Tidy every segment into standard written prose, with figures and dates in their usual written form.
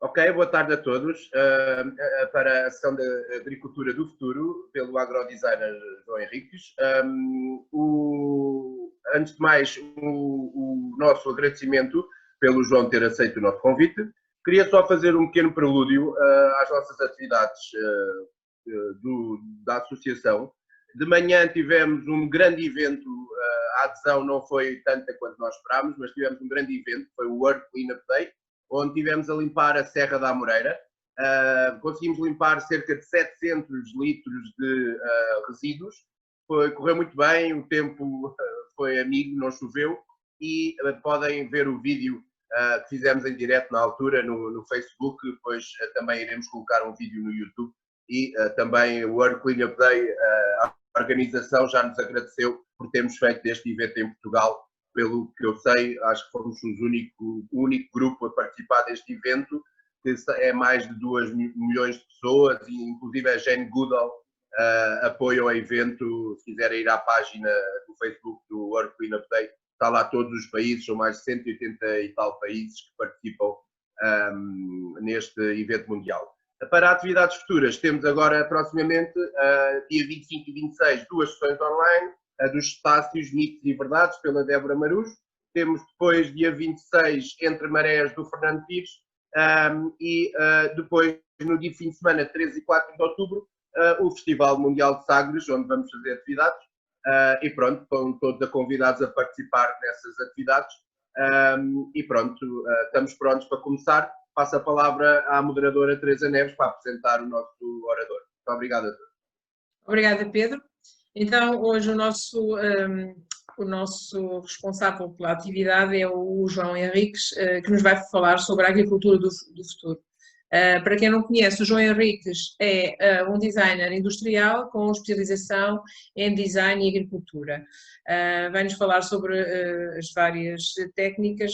Ok, boa tarde a todos. Para a sessão da Agricultura do Futuro, pelo agrodesigner João Henriques. Antes de mais, o nosso agradecimento pelo João ter aceito o nosso convite. Queria só fazer um pequeno prelúdio às nossas atividades da associação. De manhã tivemos um grande evento, a adesão não foi tanta quanto nós esperámos, mas tivemos um grande evento, foi o World Cleanup Day, onde tivemos a limpar a Serra da Amoreira. Conseguimos limpar cerca de 700 litros de resíduos. Correu muito bem, o tempo foi amigo, não choveu, e podem ver o vídeo que fizemos em direto na altura no Facebook, depois também iremos colocar um vídeo no YouTube, e também o World Cleanup Day, a organização já nos agradeceu por termos feito este evento em Portugal. Pelo que eu sei, acho que fomos o único grupo a participar deste evento, que é mais de 2 milhões de pessoas, e inclusive a Jane Goodall apoia o evento. Se quiserem ir à página do Facebook do World Cleanup Day, está lá todos os países, são mais de 180 e tal países que participam neste evento mundial. Para atividades futuras, temos agora, proximamente, dia 25 e 26, 2 sessões online, a dos Estácios, Mitos e Verdades, pela Débora Marujo. Temos depois, dia 26, Entre Marés, do Fernando Pires. E depois, no dia fim de semana, 13 e 4 de outubro, o Festival Mundial de Sagres, onde vamos fazer atividades. E pronto, estão todos convidados a participar nessas atividades. E pronto, estamos prontos para começar. Passo a palavra à moderadora Teresa Neves para apresentar o nosso orador. Muito obrigado a todos. Obrigada, Pedro. Então, hoje o nosso responsável pela atividade é o João Henriques, que nos vai falar sobre a agricultura do futuro. Para quem não conhece, o João Henriques é um designer industrial com especialização em design e agricultura. Vai-nos falar sobre as várias técnicas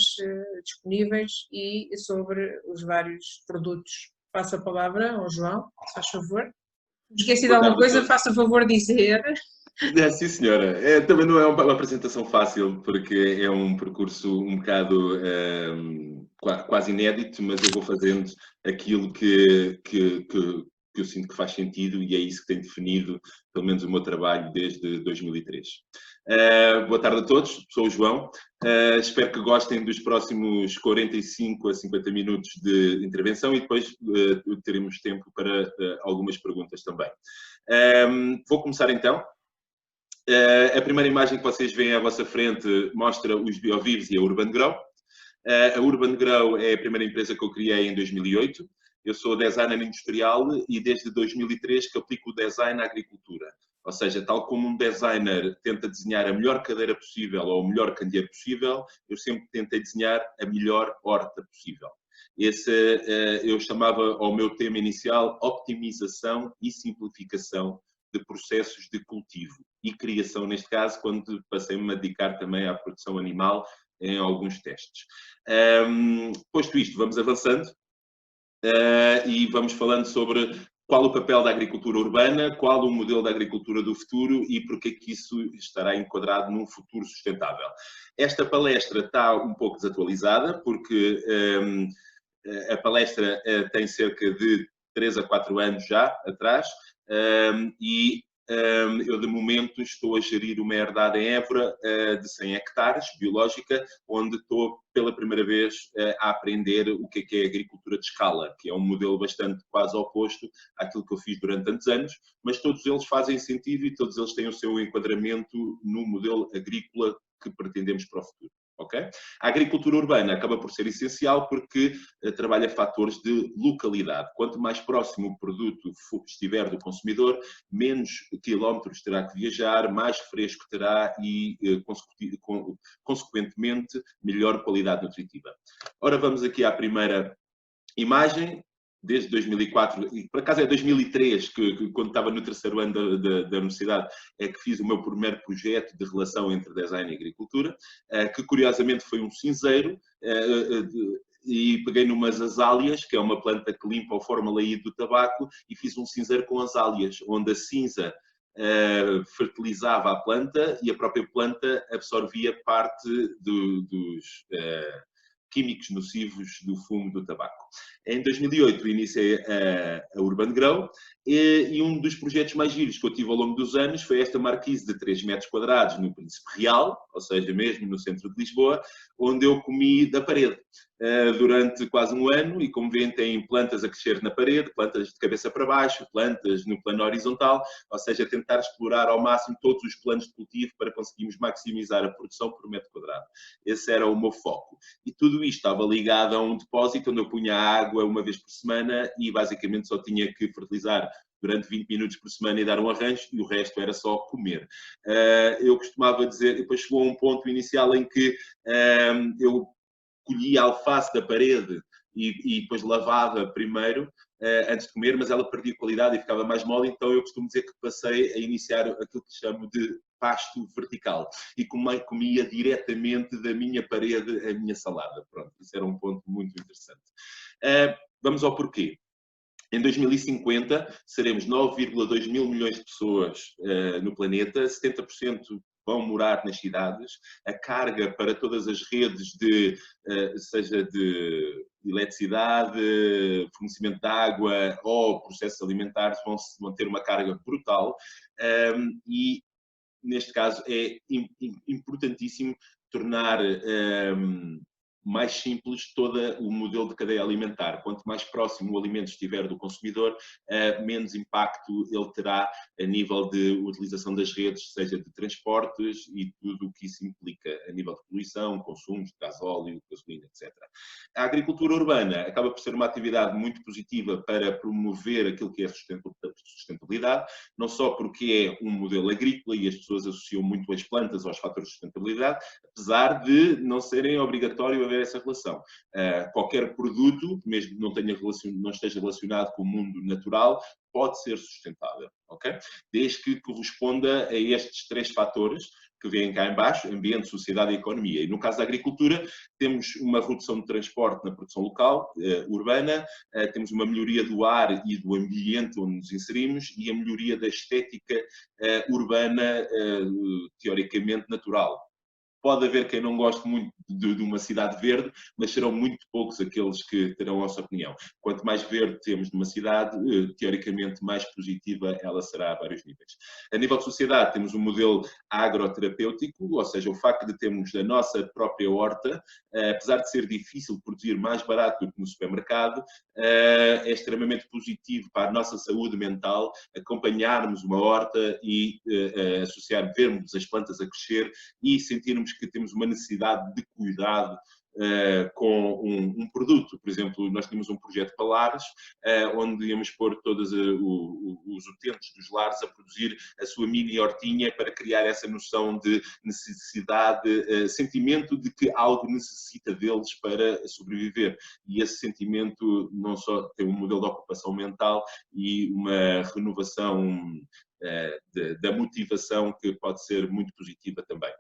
disponíveis e sobre os vários produtos. Passo a palavra ao João, se faz favor. Esqueci de alguma coisa, faça favor de dizer. Sim, senhora. Também não é uma apresentação fácil, porque é um percurso um bocado quase inédito, mas eu vou fazendo aquilo que eu sinto que faz sentido, e é isso que tem definido, pelo menos, o meu trabalho desde 2003. Boa tarde a todos, sou o João. Espero que gostem dos próximos 45 a 50 minutos de intervenção, e depois teremos tempo para algumas perguntas também. Vou começar então. A primeira imagem que vocês veem à vossa frente mostra os BioVivs e a Urban Grow. A Urban Grow é a primeira empresa que eu criei em 2008. Eu sou designer industrial e desde 2003 que aplico o design à agricultura. Ou seja, tal como um designer tenta desenhar a melhor cadeira possível ou o melhor candeeiro possível, eu sempre tentei desenhar a melhor horta possível. Eu chamava ao meu tema inicial optimização e simplificação de processos de cultivo e criação, neste caso, quando passei-me a dedicar também à produção animal em alguns testes. Posto isto, vamos avançando e vamos falando sobre qual o papel da agricultura urbana, qual o modelo da agricultura do futuro e porque é que isso estará enquadrado num futuro sustentável. Esta palestra está um pouco desatualizada, porque a palestra tem cerca de 3 a 4 anos já atrás, e eu de momento estou a gerir uma herdade em Évora de 100 hectares, biológica, onde estou pela primeira vez a aprender o que é agricultura de escala, que é um modelo bastante quase oposto àquilo que eu fiz durante tantos anos, mas todos eles fazem sentido e todos eles têm o seu enquadramento no modelo agrícola que pretendemos para o futuro. Okay? A agricultura urbana acaba por ser essencial porque trabalha fatores de localidade. Quanto mais próximo o produto estiver do consumidor, menos quilómetros terá que viajar, mais fresco terá e, consequentemente, melhor qualidade nutritiva. Ora, vamos aqui à primeira imagem. Desde 2004, e por acaso é 2003, que quando estava no terceiro ano da universidade, é que fiz o meu primeiro projeto de relação entre design e agricultura, que curiosamente foi um cinzeiro, e peguei numas azáleas, que é uma planta que limpa o formaldeído do tabaco, e fiz um cinzeiro com azáleas, onde a cinza fertilizava a planta e a própria planta absorvia parte dos químicos nocivos do fumo do tabaco. Em 2008 iniciei a Urban Grow e um dos projetos mais giros que eu tive ao longo dos anos foi esta marquise de 3 metros quadrados no Príncipe Real, ou seja, mesmo no centro de Lisboa, onde eu comi da parede durante quase um ano e, como veem, tem plantas a crescer na parede, plantas de cabeça para baixo, plantas no plano horizontal, ou seja, tentar explorar ao máximo todos os planos de cultivo para conseguirmos maximizar a produção por metro quadrado. Esse era o meu foco. E tudo isto estava ligado a um depósito onde eu punha água uma vez por semana e basicamente só tinha que fertilizar durante 20 minutos por semana e dar um arranjo, e o resto era só comer. Eu costumava dizer, depois chegou a um ponto inicial em que eu colhia a alface da parede e depois lavava primeiro, antes de comer, mas ela perdia qualidade e ficava mais mole, então eu costumo dizer que passei a iniciar aquilo que chamo de pasto vertical e comia diretamente da minha parede a minha salada. Pronto, isso era um ponto muito interessante. Vamos ao porquê. Em 2050, seremos 9,2 mil milhões de pessoas no planeta, 70% vão morar nas cidades. A carga para todas as redes, seja de eletricidade, fornecimento de água ou processos alimentares, vão ter uma carga brutal. E, neste caso, é importantíssimo tornar mais simples todo o modelo de cadeia alimentar. Quanto mais próximo o alimento estiver do consumidor, menos impacto ele terá a nível de utilização das redes, seja de transportes e tudo o que isso implica, a nível de poluição, consumos de gasóleo, gasolina, etc. A agricultura urbana acaba por ser uma atividade muito positiva para promover aquilo que é a sustentabilidade, não só porque é um modelo agrícola e as pessoas associam muito as plantas aos fatores de sustentabilidade, apesar de não serem obrigatório haver essa relação. Qualquer produto, mesmo que não esteja relacionado com o mundo natural, pode ser sustentável, ok? Desde que corresponda a estes 3 fatores que vêm cá em baixo: ambiente, sociedade e economia. E no caso da agricultura, temos uma redução de transporte na produção local, urbana, temos uma melhoria do ar e do ambiente onde nos inserimos e a melhoria da estética urbana, teoricamente natural. Pode haver quem não goste muito de uma cidade verde, mas serão muito poucos aqueles que terão essa opinião. Quanto mais verde temos numa cidade, teoricamente mais positiva ela será a vários níveis. A nível de sociedade, temos um modelo agroterapêutico, ou seja, o facto de termos a nossa própria horta, apesar de ser difícil produzir mais barato do que no supermercado, é extremamente positivo para a nossa saúde mental acompanharmos uma horta e vermos as plantas a crescer e sentirmos que temos uma necessidade de cuidado com um produto. Por exemplo, nós tínhamos um projeto para lares, onde íamos pôr todos os utentes dos lares a produzir a sua mini hortinha para criar essa noção de necessidade, sentimento de que algo necessita deles para sobreviver. E esse sentimento não só tem um modelo de ocupação mental e uma renovação da motivação que pode ser muito positiva também.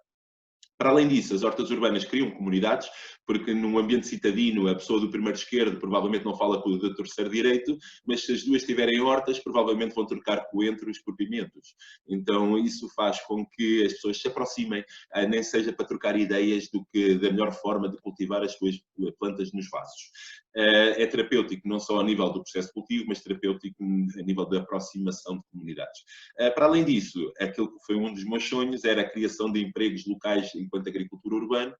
Para além disso, as hortas urbanas criam comunidades, porque num ambiente citadino a pessoa do primeiro esquerdo provavelmente não fala com o do terceiro direito, mas se as duas tiverem hortas, provavelmente vão trocar coentros por pimentos. Então isso faz com que as pessoas se aproximem, nem seja para trocar ideias do que da melhor forma de cultivar as suas plantas nos vasos. É terapêutico não só a nível do processo cultivo, mas terapêutico a nível da aproximação de comunidades. Para além disso, aquilo que foi um dos meus sonhos era a criação de empregos locais enquanto agricultura urbana,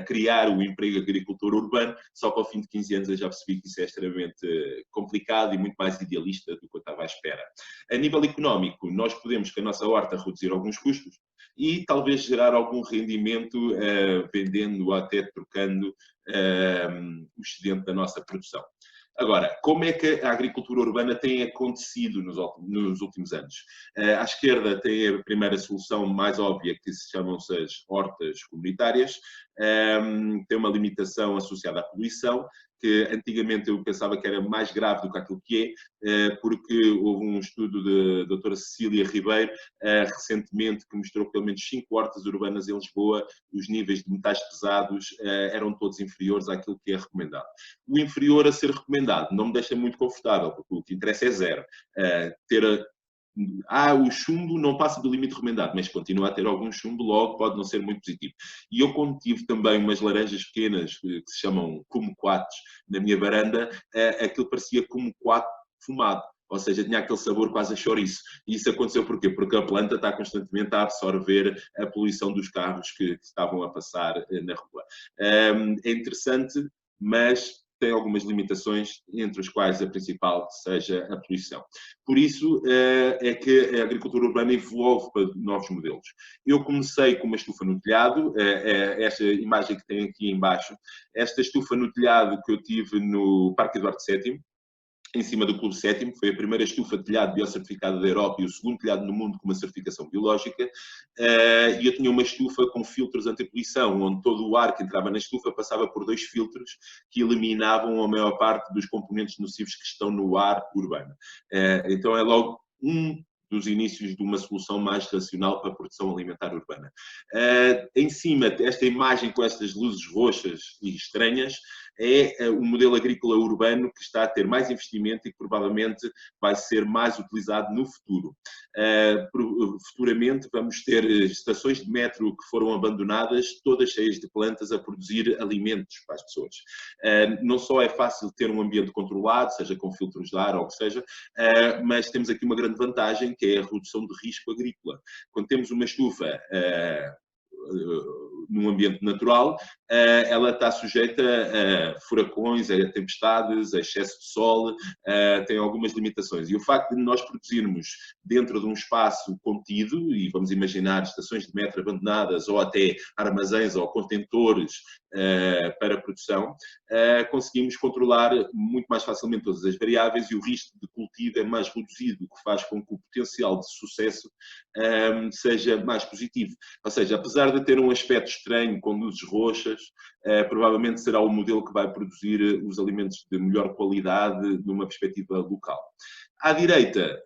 criar o emprego agricultor urbano, só que ao fim de 15 anos eu já percebi que isso é extremamente complicado e muito mais idealista do que eu estava à espera. A nível económico, nós podemos, com a nossa horta, reduzir alguns custos e talvez gerar algum rendimento vendendo ou até trocando o excedente da nossa produção. Agora, como é que a agricultura urbana tem acontecido nos últimos anos? À esquerda tem a primeira solução mais óbvia, que se chamam-se as hortas comunitárias. Tem uma limitação associada à poluição, que antigamente eu pensava que era mais grave do que aquilo que é, porque houve um estudo da doutora Cecília Ribeiro, recentemente, que mostrou que pelo menos 5 hortas urbanas em Lisboa, os níveis de metais pesados eram todos inferiores àquilo que é recomendado. O inferior a ser recomendado não me deixa muito confortável, porque o que interessa é zero. Ter o chumbo não passa do limite recomendado, mas continua a ter algum chumbo, logo pode não ser muito positivo. E eu, quando tive também umas laranjas pequenas, que se chamam kumquats, na minha varanda, aquilo parecia kumquat fumado. Ou seja, tinha aquele sabor quase a chouriço. E isso aconteceu porquê? Porque a planta está constantemente a absorver a poluição dos carros que estavam a passar na rua. É interessante, mas tem algumas limitações, entre as quais a principal seja a poluição. Por isso é que a agricultura urbana evolve para novos modelos. Eu comecei com uma estufa no telhado, esta imagem que tem aqui em baixo, esta estufa no telhado que eu tive no Parque Eduardo VII, em cima do Clube Sétimo, foi a primeira estufa de telhado biocertificada da Europa e o segundo telhado no mundo com uma certificação biológica. E eu tinha uma estufa com filtros anti-poluição, onde todo o ar que entrava na estufa passava por 2 filtros que eliminavam a maior parte dos componentes nocivos que estão no ar urbano. Então é logo dos inícios de uma solução mais racional para a produção alimentar urbana. Em cima, esta imagem com estas luzes roxas e estranhas é o modelo agrícola urbano que está a ter mais investimento e que provavelmente vai ser mais utilizado no futuro. Futuramente vamos ter estações de metro que foram abandonadas, todas cheias de plantas a produzir alimentos para as pessoas. Não só é fácil ter um ambiente controlado, seja com filtros de ar ou o que seja, mas temos aqui uma grande vantagem, que é a redução de risco agrícola. Quando temos uma estufa num ambiente natural, ela está sujeita a furacões, a tempestades, a excesso de sol, tem algumas limitações. E o facto de nós produzirmos dentro de um espaço contido, e vamos imaginar estações de metro abandonadas, ou até armazéns ou contentores para produção, conseguimos controlar muito mais facilmente todas as variáveis e o risco de cultivo é mais reduzido, o que faz com que o potencial de sucesso seja mais positivo. Ou seja, apesar de ter um aspecto estranho, com luzes roxas, provavelmente será o modelo que vai produzir os alimentos de melhor qualidade numa perspectiva local. À direita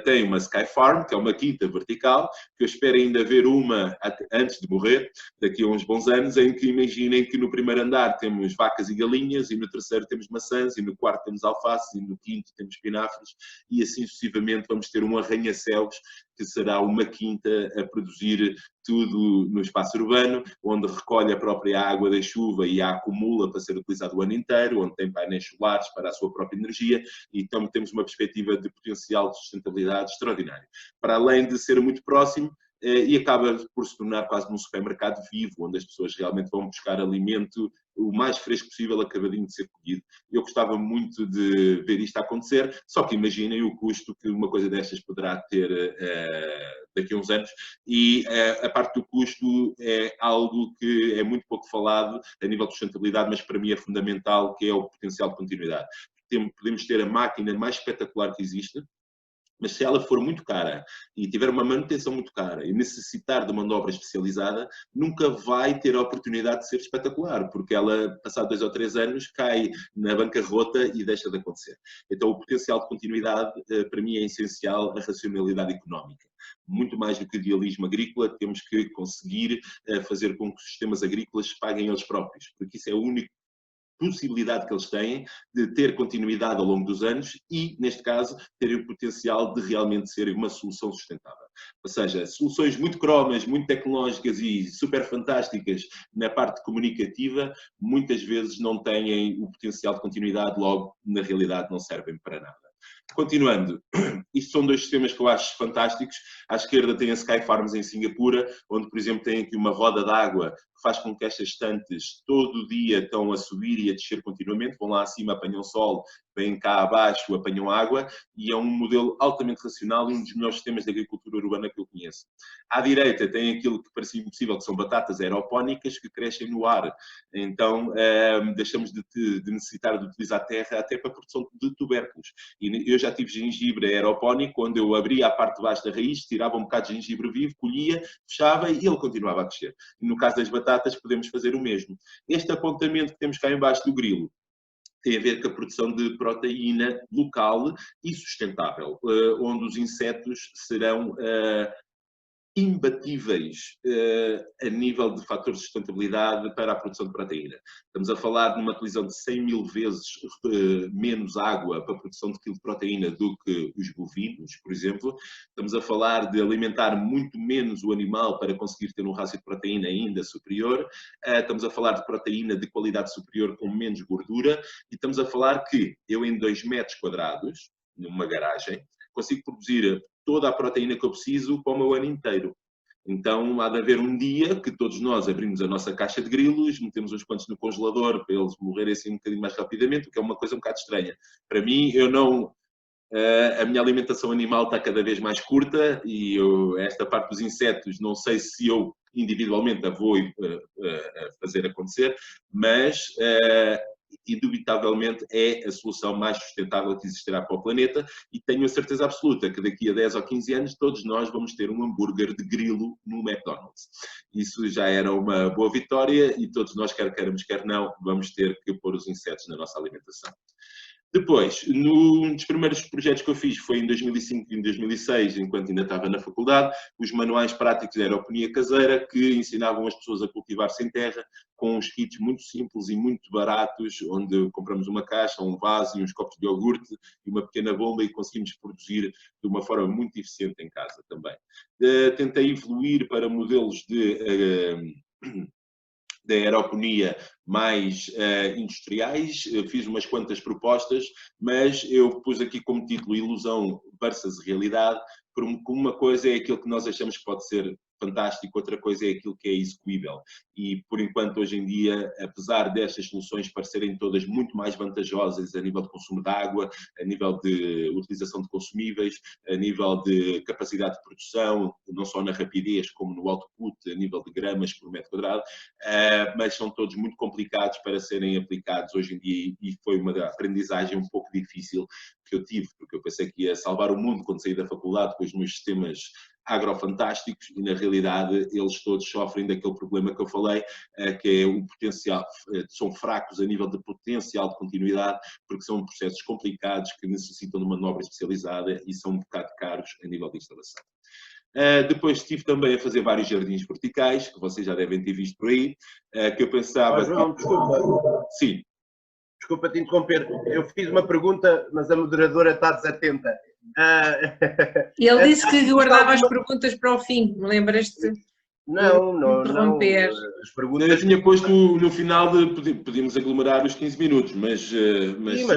tem uma Sky Farm, que é uma quinta vertical, que eu espero ainda ver uma antes de morrer, daqui a uns bons anos, em que imaginem que no primeiro andar temos vacas e galinhas, e no terceiro temos maçãs, e no quarto temos alfaces, e no quinto temos espinafres, e assim sucessivamente vamos ter um arranha-céus, que será uma quinta a produzir tudo no espaço urbano, onde recolhe a própria água da chuva e a acumula para ser utilizado o ano inteiro, onde tem painéis solares para a sua própria energia, e então temos uma perspectiva de potencial de sustentabilidade extraordinário. Para além de ser muito próximo, e acaba por se tornar quase num supermercado vivo, onde as pessoas realmente vão buscar alimento o mais fresco possível, acabadinho de ser colhido. Eu gostava muito de ver isto acontecer, só que imaginem o custo que uma coisa destas poderá ter daqui a uns anos, e a parte do custo é algo que é muito pouco falado a nível de sustentabilidade, mas para mim é fundamental, que é o potencial de continuidade. Podemos ter a máquina mais espetacular que existe, mas se ela for muito cara e tiver uma manutenção muito cara e necessitar de mão de obra especializada, nunca vai ter a oportunidade de ser espetacular, porque ela, passado 2 ou 3 anos, cai na bancarrota e deixa de acontecer. Então, o potencial de continuidade, para mim, é essencial a racionalidade económica. Muito mais do que o idealismo agrícola, temos que conseguir fazer com que os sistemas agrícolas paguem eles próprios, porque isso é o único possibilidade que eles têm de ter continuidade ao longo dos anos e, neste caso, terem o potencial de realmente serem uma solução sustentável. Ou seja, soluções muito cromas, muito tecnológicas e super fantásticas na parte comunicativa, muitas vezes não têm o potencial de continuidade, logo, na realidade, não servem para nada. Continuando, isto são 2 sistemas que eu acho fantásticos. À esquerda tem a Sky Farms em Singapura, onde, por exemplo, tem aqui uma roda de água que faz com que estas estantes todo o dia estão a subir e a descer continuamente, vão lá acima, apanham sol, vêm cá abaixo, apanham água, e é um modelo altamente racional e um dos melhores sistemas de agricultura urbana que eu conheço. À direita tem aquilo que parecia impossível, que são batatas aeropónicas que crescem no ar. Então, deixamos de necessitar de utilizar terra até para a produção de tubérculos. E eu já tive gengibre aeropónico, onde eu abria a parte de baixo da raiz, tirava um bocado de gengibre vivo, colhia, fechava e ele continuava a crescer. E no caso das batatas podemos fazer o mesmo. Este apontamento que temos cá em baixo do grilo tem a ver com a produção de proteína local e sustentável, onde os insetos serão imbatíveis a nível de fatores de sustentabilidade para a produção de proteína. Estamos a falar de uma utilização de 100 mil vezes menos água para a produção de quilo de proteína do que os bovinos, por exemplo. Estamos a falar de alimentar muito menos o animal para conseguir ter um rácio de proteína ainda superior. Estamos a falar de proteína de qualidade superior com menos gordura. E estamos a falar que eu, em 2 metros quadrados, numa garagem, consigo produzir toda a proteína que eu preciso para o meu ano inteiro. Então, há de haver um dia que todos nós abrimos a nossa caixa de grilos, metemos uns quantos no congelador para eles morrerem assim um bocadinho mais rapidamente, o que é uma coisa um bocado estranha. Para mim, a minha alimentação animal está cada vez mais curta e esta parte dos insetos, não sei se eu individualmente a vou fazer acontecer, mas indubitavelmente é a solução mais sustentável que existirá para o planeta e tenho a certeza absoluta que daqui a 10 ou 15 anos todos nós vamos ter um hambúrguer de grilo no McDonald's. Isso já era uma boa vitória e todos nós, quer queiramos, quer não, vamos ter que pôr os insetos na nossa alimentação. Depois, um dos primeiros projetos que eu fiz foi em 2005 e em 2006, enquanto ainda estava na faculdade. Os manuais práticos de aeroponia caseira que ensinavam as pessoas a cultivar sem terra, com uns kits muito simples e muito baratos, onde compramos uma caixa, um vaso e uns copos de iogurte e uma pequena bomba e conseguimos produzir de uma forma muito eficiente em casa também. Tentei evoluir para modelos da aeroponia mais industriais, fiz umas quantas propostas, mas eu pus aqui como título Ilusão versus Realidade, porque uma coisa é aquilo que nós achamos que pode ser fantástico, outra coisa é aquilo que é execuível. E, por enquanto, hoje em dia, apesar destas soluções parecerem todas muito mais vantajosas a nível de consumo de água, a nível de utilização de consumíveis, a nível de capacidade de produção, não só na rapidez como no output, a nível de gramas por metro quadrado, mas são todos muito complicados para serem aplicados hoje em dia e foi uma aprendizagem um pouco difícil que eu tive, porque eu pensei que ia salvar o mundo quando saí da faculdade com os meus sistemas agrofantásticos e, na realidade, eles todos sofrem daquele problema que eu falei, que é o potencial, são fracos a nível de potencial de continuidade, porque são processos complicados que necessitam de uma manobra especializada e são um bocado caros a nível de instalação. Depois estive também a fazer vários jardins verticais, que vocês já devem ter visto por aí, que eu pensava... João, desculpa. Sim. Desculpa te interromper. Eu fiz uma pergunta, mas a moderadora está desatenta. Ele disse que guardava as perguntas para o fim, me lembras-te? Não. Interromper. As perguntas... Eu tinha posto no final de podíamos aglomerar os 15 minutos, mas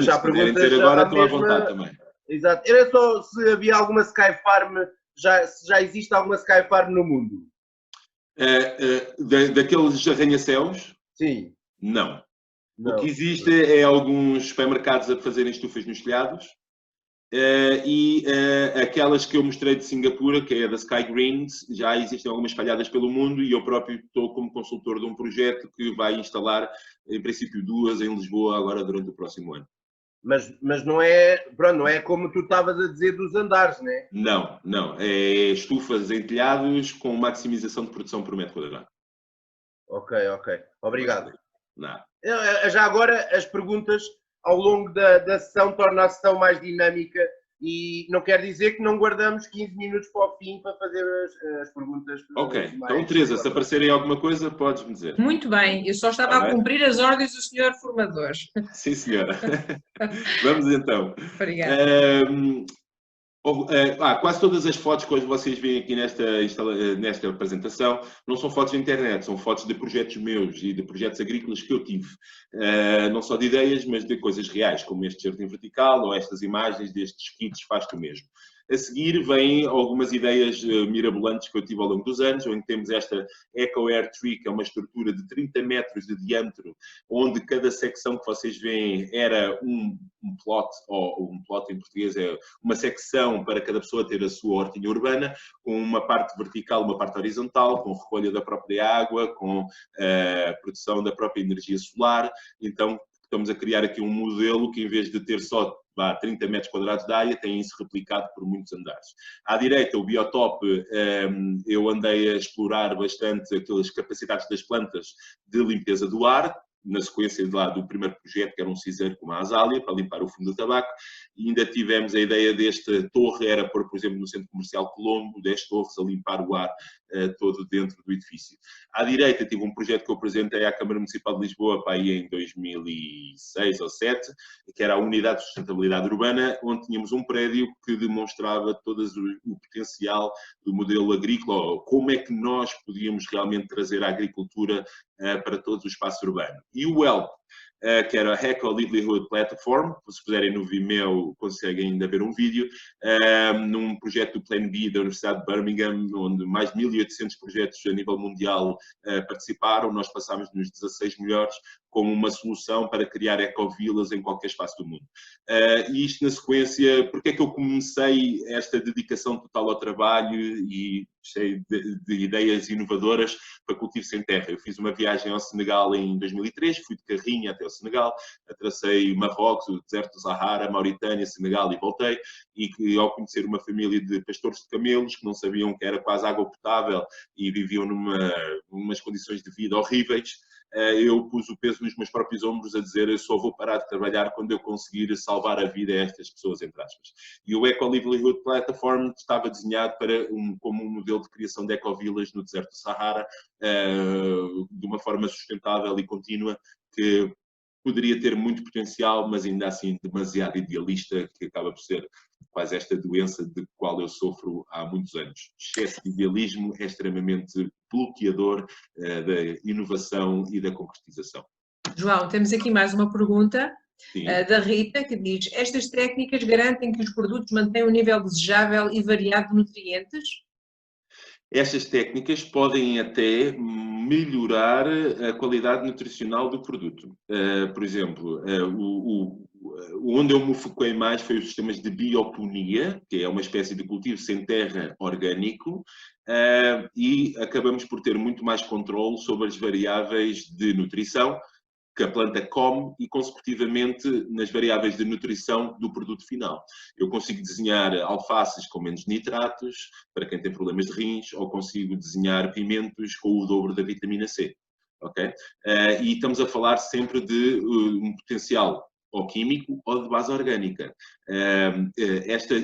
já se puderem ter agora, estou à vontade também. Exato. Era só se havia alguma Sky Farm, se já existe alguma Sky Farm no mundo. Daqueles arranha-céus? Sim. Não. O que existe é alguns supermercados a fazerem estufas nos telhados e aquelas que eu mostrei de Singapura, que é a da Sky Greens, já existem algumas espalhadas pelo mundo e eu próprio estou como consultor de um projeto que vai instalar, em princípio, 2 em Lisboa agora durante o próximo ano. Mas não é, pronto, não é como tu estavas a dizer dos andares, não é? Não. É estufas em telhados com maximização de produção por metro quadrado. Ok. Obrigado. Nada. Já agora, as perguntas ao longo da sessão tornam a sessão mais dinâmica e não quer dizer que não guardamos 15 minutos para o fim para fazer as perguntas. Ok. Então, Teresa, se aparecer aí alguma coisa, podes-me dizer. Muito bem. Eu só estava a cumprir as ordens do senhor formador. Sim, senhora. Vamos então. Obrigada. Quase todas as fotos que hoje vocês veem aqui nesta apresentação não são fotos de internet, são fotos de projetos meus e de projetos agrícolas que eu tive. Não só de ideias, mas de coisas reais, como este jardim vertical ou estas imagens destes kits faz tu mesmo. A seguir vêm algumas ideias mirabolantes que eu tive ao longo dos anos, onde temos esta Eco Air Tree, que é uma estrutura de 30 metros de diâmetro, onde cada secção que vocês veem era um plot, ou um plot em português é uma secção para cada pessoa ter a sua hortinha urbana, com uma parte vertical, uma parte horizontal, com recolha da própria água, com produção da própria energia solar. Então, estamos a criar aqui um modelo que, em vez de ter só 30 metros quadrados de área, tem isso replicado por muitos andares. À direita, o biotope, eu andei a explorar bastante aquelas capacidades das plantas de limpeza do ar, na sequência de lá do primeiro projeto, que era um cinzeiro com uma azália, para limpar o fundo do tabaco, e ainda tivemos a ideia desta torre, era pôr, por exemplo, no Centro Comercial Colombo, 10 torres a limpar o ar todo dentro do edifício. À direita tive um projeto que eu apresentei à Câmara Municipal de Lisboa, para aí em 2006 ou 2007, que era a Unidade de Sustentabilidade Urbana, onde tínhamos um prédio que demonstrava todo o potencial do modelo agrícola, como é que nós podíamos realmente trazer a agricultura para todo o espaço urbano. E o HELP, que era a Eco Livelihood Platform, se puderem no Vimeo conseguem ainda ver um vídeo, num projeto do Plan B da Universidade de Birmingham, onde mais de 1.800 projetos a nível mundial participaram, nós passámos nos 16 melhores, como uma solução para criar ecovilas em qualquer espaço do mundo. E isto na sequência, porque é que eu comecei esta dedicação total ao trabalho e cheio de ideias inovadoras para cultivo sem terra? Eu fiz uma viagem ao Senegal em 2003, fui de carrinha até o Senegal, atravessei Marrocos, o deserto do Sahara, Mauritânia, Senegal e voltei, e que ao conhecer uma família de pastores de camelos que não sabiam que era quase água potável e viviam numas condições de vida horríveis, eu pus o peso nos meus próprios ombros a dizer eu só vou parar de trabalhar quando eu conseguir salvar a vida a estas pessoas, entre aspas. E o Eco Livelihood Platform estava desenhado como um modelo de criação de ecovilas no deserto do Sahara, de uma forma sustentável e contínua, que poderia ter muito potencial, mas ainda assim demasiado idealista, que acaba por ser quase esta doença de qual eu sofro há muitos anos. Excesso de idealismo é extremamente bloqueador da inovação e da concretização. João, temos aqui mais uma pergunta Sim. Da Rita, que diz: estas técnicas garantem que os produtos mantêm um nível desejável e variado de nutrientes? Estas técnicas podem até melhorar a qualidade nutricional do produto. Por exemplo, onde eu me foquei mais foi os sistemas de bioponia, que é uma espécie de cultivo sem terra orgânico, e acabamos por ter muito mais controle sobre as variáveis de nutrição que a planta come e, consecutivamente, nas variáveis de nutrição do produto final. Eu consigo desenhar alfaces com menos nitratos, para quem tem problemas de rins, ou consigo desenhar pimentos com o dobro da vitamina C. Okay? E estamos a falar sempre de um potencial ou químico ou de base orgânica.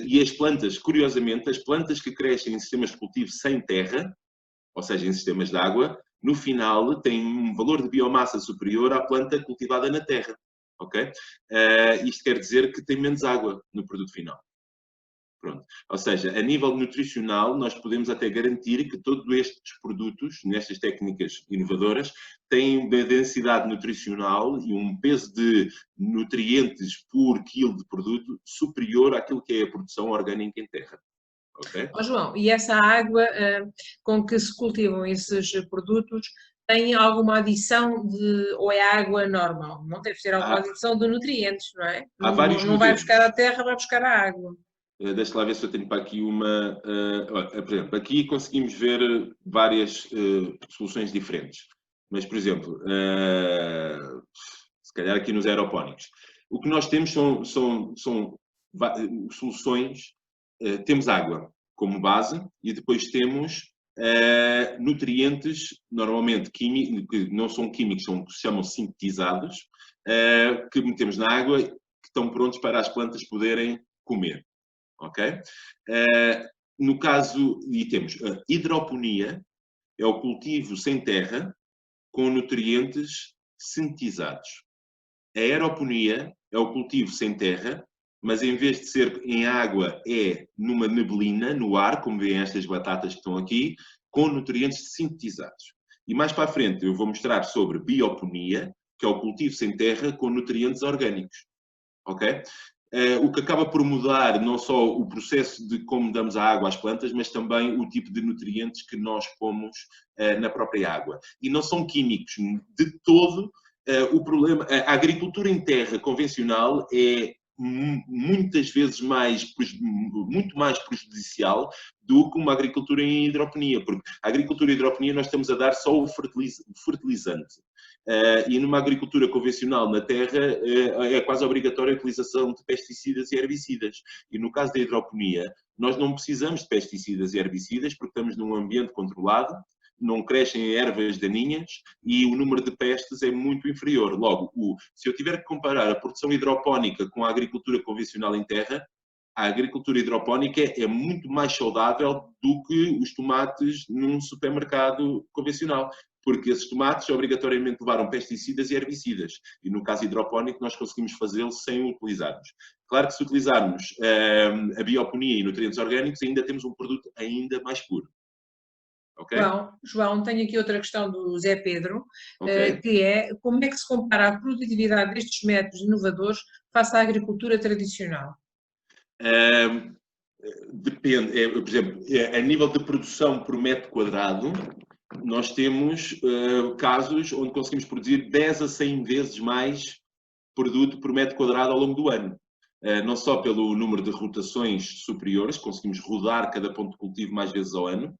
E as plantas, curiosamente, as plantas que crescem em sistemas de cultivo sem terra, ou seja, em sistemas de água, no final tem um valor de biomassa superior à planta cultivada na terra. Okay? Isto quer dizer que tem menos água no produto final. Pronto. Ou seja, a nível nutricional, nós podemos até garantir que todos estes produtos, nestas técnicas inovadoras, têm uma densidade nutricional e um peso de nutrientes por quilo de produto superior àquilo que é a produção orgânica em terra. Okay. Oh, João, e essa água com que se cultivam esses produtos tem alguma adição ou é água normal? Não deve ter alguma adição de nutrientes, não é? Há vários não vai buscar a terra, vai buscar a água. Deixa lá ver se eu tenho para aqui uma... por exemplo, aqui conseguimos ver várias soluções diferentes. Mas, por exemplo, se calhar aqui nos aeropónicos. O que nós temos são soluções. Temos água como base e depois temos nutrientes, normalmente químicos, que não são químicos, se chamam sintetizados, que metemos na água, que estão prontos para as plantas poderem comer. Ok? No caso, e temos a hidroponia, é o cultivo sem terra com nutrientes sintetizados. A aeroponia é o cultivo sem terra, mas em vez de ser em água, é numa neblina, no ar, como veem estas batatas que estão aqui, com nutrientes sintetizados. E mais para a frente eu vou mostrar sobre bioponia, que é o cultivo sem terra com nutrientes orgânicos. Ok? O que acaba por mudar não só o processo de como damos a água às plantas, mas também o tipo de nutrientes que nós pomos na própria água. E não são químicos de todo. O problema, a agricultura em terra convencional é muitas vezes muito mais prejudicial do que uma agricultura em hidroponia, porque a agricultura em hidroponia nós estamos a dar só o fertilizante. E numa agricultura convencional na terra é quase obrigatória a utilização de pesticidas e herbicidas. E no caso da hidroponia, nós não precisamos de pesticidas e herbicidas porque estamos num ambiente controlado, não crescem ervas daninhas e o número de pestes é muito inferior. Logo, se eu tiver que comparar a produção hidropónica com a agricultura convencional em terra, a agricultura hidropónica é muito mais saudável do que os tomates num supermercado convencional, porque esses tomates obrigatoriamente levaram pesticidas e herbicidas. E no caso hidropónico nós conseguimos fazê-lo sem o utilizarmos. Claro que se utilizarmos a bioponia e nutrientes orgânicos, ainda temos um produto ainda mais puro. Okay? João, tenho aqui outra questão do Zé Pedro, Okay. que é como é que se compara a produtividade destes métodos inovadores face à agricultura tradicional? Depende, por exemplo, a nível de produção por metro quadrado, nós temos casos onde conseguimos produzir 10 a 100 vezes mais produto por metro quadrado ao longo do ano. Não só pelo número de rotações superiores, conseguimos rodar cada ponto de cultivo mais vezes ao ano,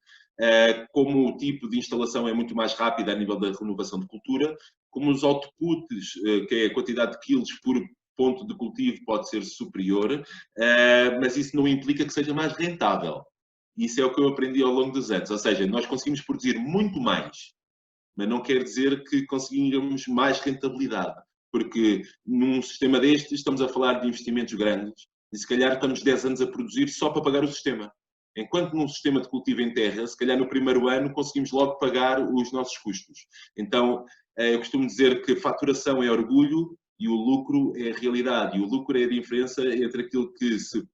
como o tipo de instalação é muito mais rápido a nível da renovação de cultura, como os outputs, que é a quantidade de quilos por ponto de cultivo pode ser superior, mas isso não implica que seja mais rentável. Isso é o que eu aprendi ao longo dos anos. Ou seja, nós conseguimos produzir muito mais, mas não quer dizer que conseguimos mais rentabilidade. Porque num sistema deste estamos a falar de investimentos grandes e se calhar estamos 10 anos a produzir só para pagar o sistema. Enquanto num sistema de cultivo em terra, se calhar no primeiro ano conseguimos logo pagar os nossos custos. Então, eu costumo dizer que faturação é orgulho e o lucro é a realidade. E o lucro é a diferença entre aquilo que se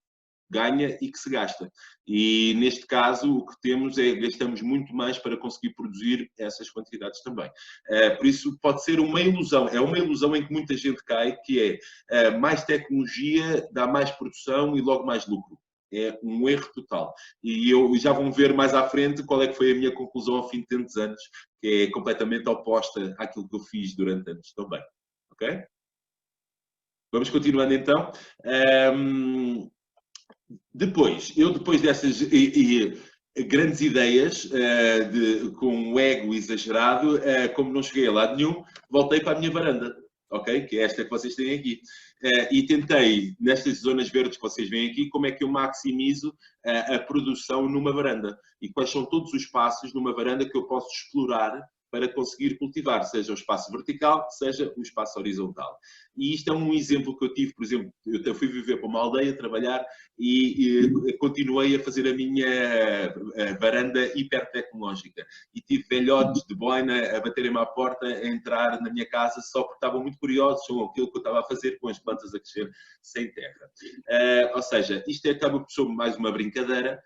ganha e que se gasta. E neste caso o que temos é gastamos muito mais para conseguir produzir essas quantidades também. Por isso pode ser uma ilusão, é uma ilusão em que muita gente cai, que é mais tecnologia dá mais produção e logo mais lucro. É um erro total. E já vão ver mais à frente qual é que foi a minha conclusão ao fim de tantos anos, que é completamente oposta àquilo que eu fiz durante anos também. Ok? Vamos continuando então. Depois dessas grandes ideias, com um ego exagerado, como não cheguei a lado nenhum, voltei para a minha varanda, ok? Que é esta que vocês têm aqui. E tentei, nestas zonas verdes que vocês veem aqui, como é que eu maximizo a produção numa varanda. E quais são todos os passos numa varanda que eu posso explorar para conseguir cultivar, seja o espaço vertical, seja o espaço horizontal. E isto é um exemplo que eu tive, por exemplo, eu fui viver para uma aldeia, trabalhar, e continuei a fazer a minha varanda hipertecnológica. E tive velhotes de boina a baterem-me à porta, a entrar na minha casa, só porque estavam muito curiosos com aquilo que eu estava a fazer com as plantas a crescer sem terra. Ou seja, isto acaba por ser mais uma brincadeira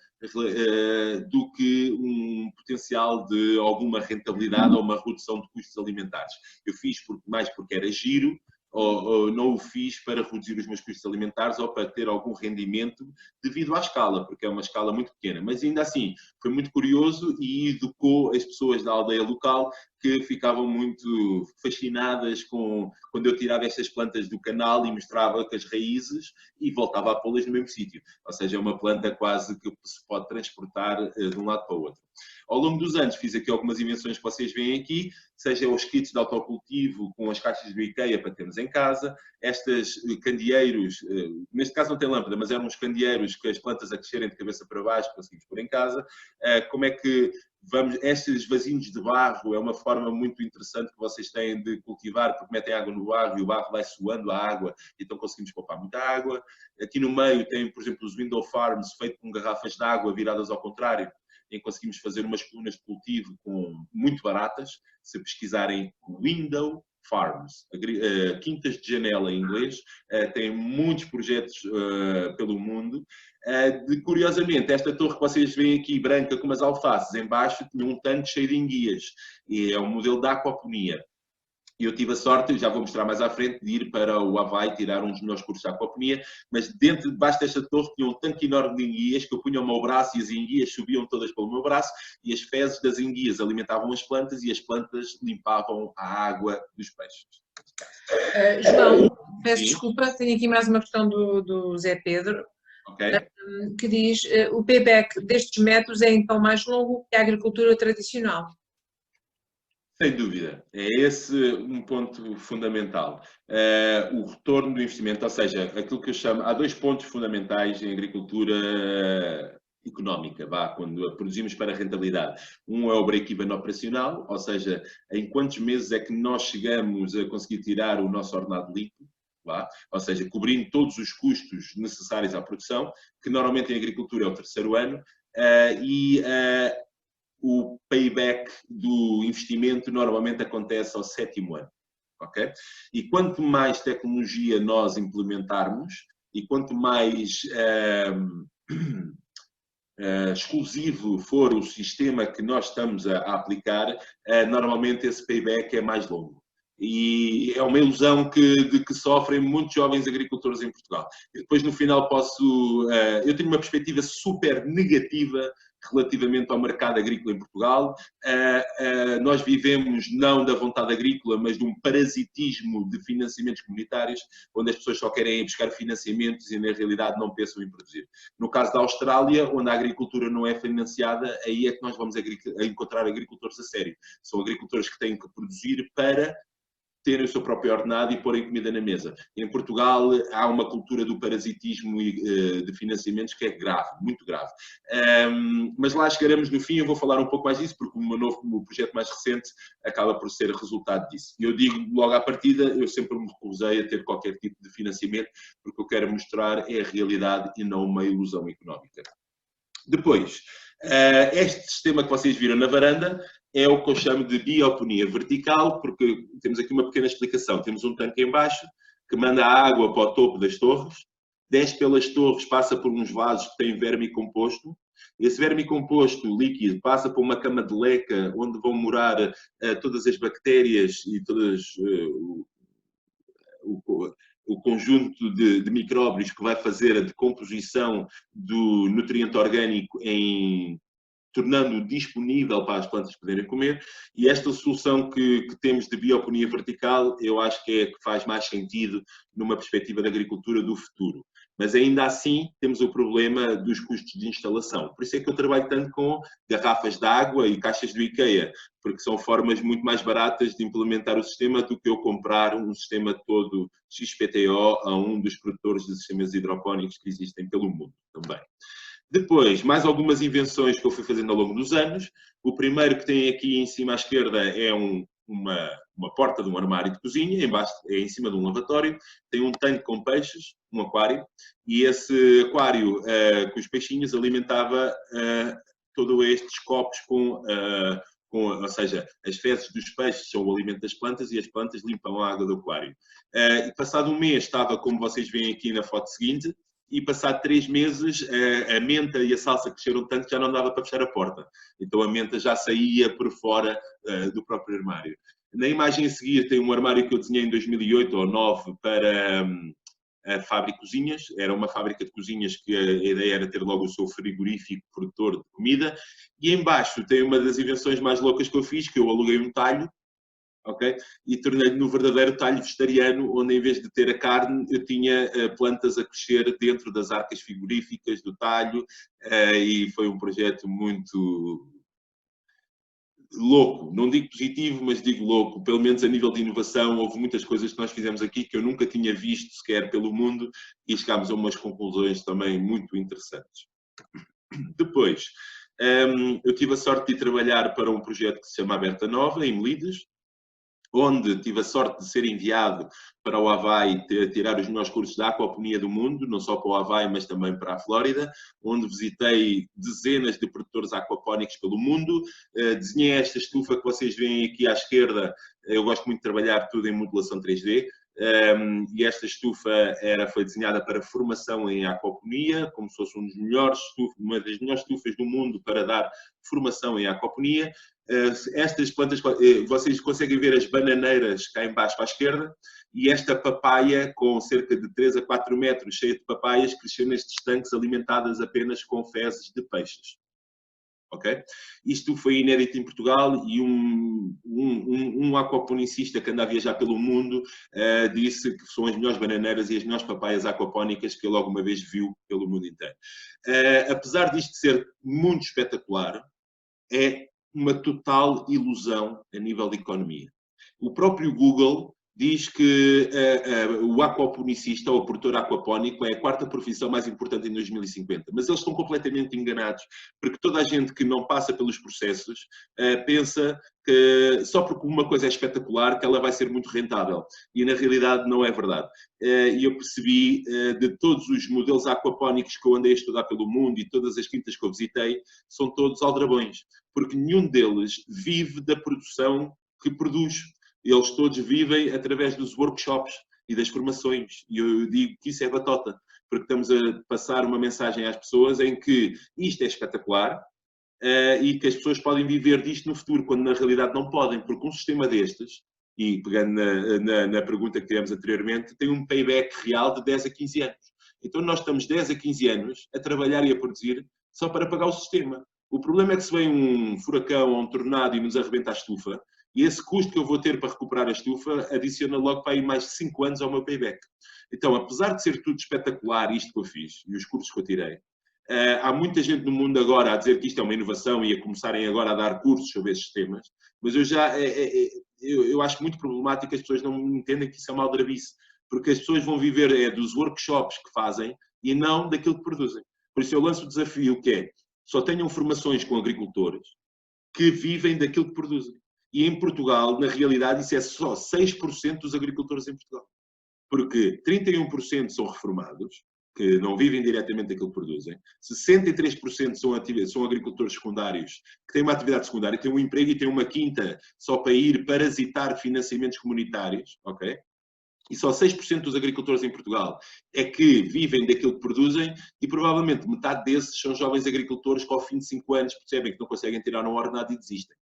do que um potencial de alguma rentabilidade ou uma redução de custos alimentares. Eu fiz mais porque era giro, ou não o fiz para reduzir os meus custos alimentares ou para ter algum rendimento devido à escala, porque é uma escala muito pequena. Mas ainda assim, foi muito curioso e educou as pessoas da aldeia local que ficavam muito fascinadas quando eu tirava estas plantas do canal e mostrava com as raízes e voltava a pô-las no mesmo sítio. Ou seja, é uma planta quase que se pode transportar de um lado para o outro. Ao longo dos anos fiz aqui algumas invenções que vocês veem aqui, seja os kits de autocultivo com as caixas do IKEA para termos em casa, estes candeeiros, neste caso não tem lâmpada, mas eram uns candeeiros que as plantas a crescerem de cabeça para baixo conseguimos pôr em casa. Como é que estes vasinhos de barro é uma forma muito interessante que vocês têm de cultivar, porque metem água no barro e o barro vai suando a água, então conseguimos poupar muita água. Aqui no meio tem, por exemplo, os window farms feitos com garrafas de água viradas ao contrário, em que conseguimos fazer umas colunas de cultivo muito baratas. Se pesquisarem window farms, quintas de janela em inglês, tem muitos projetos pelo mundo. Curiosamente, esta torre que vocês veem aqui, branca com umas alfaces, em baixo tinha um tanque cheio de enguias, e é um modelo de aquaponia. E eu tive a sorte, já vou mostrar mais à frente, de ir para o Havaí tirar uns dos meus cursos de aquaponia, mas debaixo desta torre tinha um tanque enorme de enguias que eu punha o meu braço e as enguias subiam todas pelo meu braço e as fezes das enguias alimentavam as plantas e as plantas limpavam a água dos peixes. João, peço desculpa, tenho aqui mais uma questão do Zé Pedro, okay, que diz o payback destes métodos é então mais longo que a agricultura tradicional. Sem dúvida, é esse um ponto fundamental. O retorno do investimento, ou seja, aquilo que eu chamo, há dois pontos fundamentais em agricultura económica, quando produzimos para rentabilidade. Um é o break-even operacional, ou seja, em quantos meses é que nós chegamos a conseguir tirar o nosso ordenado líquido, ou seja, cobrindo todos os custos necessários à produção, que normalmente em agricultura é o 3º ano, o payback do investimento normalmente acontece ao 7º ano. Okay? E quanto mais tecnologia nós implementarmos e quanto mais exclusivo for o sistema que nós estamos a aplicar, normalmente esse payback é mais longo. E é uma ilusão de que sofrem muitos jovens agricultores em Portugal. E depois, no final, eu tenho uma perspectiva super negativa relativamente ao mercado agrícola em Portugal. Nós vivemos não da vontade agrícola, mas de um parasitismo de financiamentos comunitários, onde as pessoas só querem ir buscar financiamentos e, na realidade, não pensam em produzir. No caso da Austrália, onde a agricultura não é financiada, aí é que nós vamos encontrar agricultores a sério. São agricultores que têm que produzir para terem o seu próprio ordenado e porem comida na mesa. Em Portugal há uma cultura do parasitismo de financiamentos que é grave, muito grave. Mas lá chegaremos no fim, eu vou falar um pouco mais disso, porque o meu projeto mais recente acaba por ser resultado disso. Eu digo logo à partida, eu sempre me recusei a ter qualquer tipo de financiamento, porque eu quero mostrar é a realidade e não uma ilusão económica. Depois, este sistema que vocês viram na varanda é o que eu chamo de bioponia vertical, porque temos aqui uma pequena explicação. Temos um tanque em baixo que manda a água para o topo das torres, desce pelas torres, passa por uns vasos que têm vermicomposto. Esse vermicomposto líquido passa por uma cama de leca onde vão morar todas as bactérias e todas o conjunto de micróbios que vai fazer a decomposição do nutriente orgânico tornando-o disponível para as plantas poderem comer, e esta solução que temos de bioponia vertical, eu acho que é que faz mais sentido numa perspectiva da agricultura do futuro. Mas ainda assim temos o problema dos custos de instalação. Por isso é que eu trabalho tanto com garrafas de água e caixas do IKEA, porque são formas muito mais baratas de implementar o sistema do que eu comprar um sistema todo XPTO a um dos produtores de sistemas hidropónicos que existem pelo mundo também. Depois, mais algumas invenções que eu fui fazendo ao longo dos anos. O primeiro que tem aqui em cima à esquerda é uma porta de um armário de cozinha, embaixo é em cima de um lavatório, tem um tanque com peixes, um aquário, e esse aquário com os peixinhos alimentava todos estes copos ou seja, as fezes dos peixes são o alimento das plantas e as plantas limpam a água do aquário. E passado um mês estava, como vocês veem aqui na foto seguinte, e passado 3 meses a menta e a salsa cresceram tanto que já não dava para fechar a porta. Então a menta já saía por fora do próprio armário. Na imagem a seguir tem um armário que eu desenhei em 2008 ou 2009 para a Fábrica Cozinhas. Era uma fábrica de cozinhas que a ideia era ter logo o seu frigorífico produtor de comida. E em baixo tem uma das invenções mais loucas que eu fiz, que eu aluguei um talho, okay? E tornei-lhe no verdadeiro talho vegetariano, onde em vez de ter a carne, eu tinha plantas a crescer dentro das arcas frigoríficas do talho, e foi um projeto muito louco. Não digo positivo, mas digo louco. Pelo menos a nível de inovação, houve muitas coisas que nós fizemos aqui que eu nunca tinha visto sequer pelo mundo e chegámos a umas conclusões também muito interessantes. Depois, eu tive a sorte de trabalhar para um projeto que se chama Aberta Nova, em Melides, onde tive a sorte de ser enviado para o Havaí tirar os melhores cursos de aquaponia do mundo, não só para o Havaí, mas também para a Flórida, onde visitei dezenas de produtores aquapónicos pelo mundo. Desenhei esta estufa que vocês veem aqui à esquerda. Eu gosto muito de trabalhar tudo em modelação 3D. E esta estufa foi desenhada para formação em aquaponia, como se fosse uma das melhores estufas do mundo para dar formação em aquaponia. Estas plantas, vocês conseguem ver as bananeiras cá em baixo à esquerda, e esta papaya com cerca de 3 a 4 metros, cheia de papaias, cresceu nestes tanques alimentadas apenas com fezes de peixes. Okay? Isto foi inédito em Portugal e um aquaponicista que anda a viajar pelo mundo disse que são as melhores bananeiras e as melhores papaias aquapónicas que ele alguma vez viu pelo mundo inteiro. Apesar disto ser muito espetacular, é uma total ilusão a nível de economia. O próprio Google diz que o aquaponicista ou o produtor aquapónico é a quarta profissão mais importante em 2050. Mas eles estão completamente enganados, porque toda a gente que não passa pelos processos pensa que só porque uma coisa é espetacular que ela vai ser muito rentável. E na realidade não é verdade. E eu percebi de todos os modelos aquapónicos que eu andei a estudar pelo mundo e todas as quintas que eu visitei, são todos aldrabões, porque nenhum deles vive da produção que produz. Eles todos vivem através dos workshops e das formações. E eu digo que isso é batota, porque estamos a passar uma mensagem às pessoas em que isto é espetacular e que as pessoas podem viver disto no futuro, quando na realidade não podem, porque um sistema destes, e pegando na pergunta que tivemos anteriormente, tem um payback real de 10 a 15 anos. Então nós estamos 10 a 15 anos a trabalhar e a produzir só para pagar o sistema. O problema é que se vem um furacão ou um tornado e nos arrebenta a estufa, e esse custo que eu vou ter para recuperar a estufa adiciona logo para aí mais de 5 anos ao meu payback. Então, apesar de ser tudo espetacular isto que eu fiz e os cursos que eu tirei, há muita gente no mundo agora a dizer que isto é uma inovação e a começarem agora a dar cursos sobre esses temas, mas eu acho muito problemático que as pessoas não entendem que isso é uma aldrabice, porque as pessoas vão viver dos workshops que fazem e não daquilo que produzem. Por isso eu lanço o desafio que é, só tenham formações com agricultores que vivem daquilo que produzem. E em Portugal, na realidade, isso é só 6% dos agricultores em Portugal. Porque 31% são reformados, que não vivem diretamente daquilo que produzem. 63% são agricultores secundários, que têm uma atividade secundária, têm um emprego e têm uma quinta só para ir parasitar financiamentos comunitários, ok? E só 6% dos agricultores em Portugal é que vivem daquilo que produzem e provavelmente metade desses são jovens agricultores que ao fim de 5 anos percebem que não conseguem tirar um ordenado e desistem.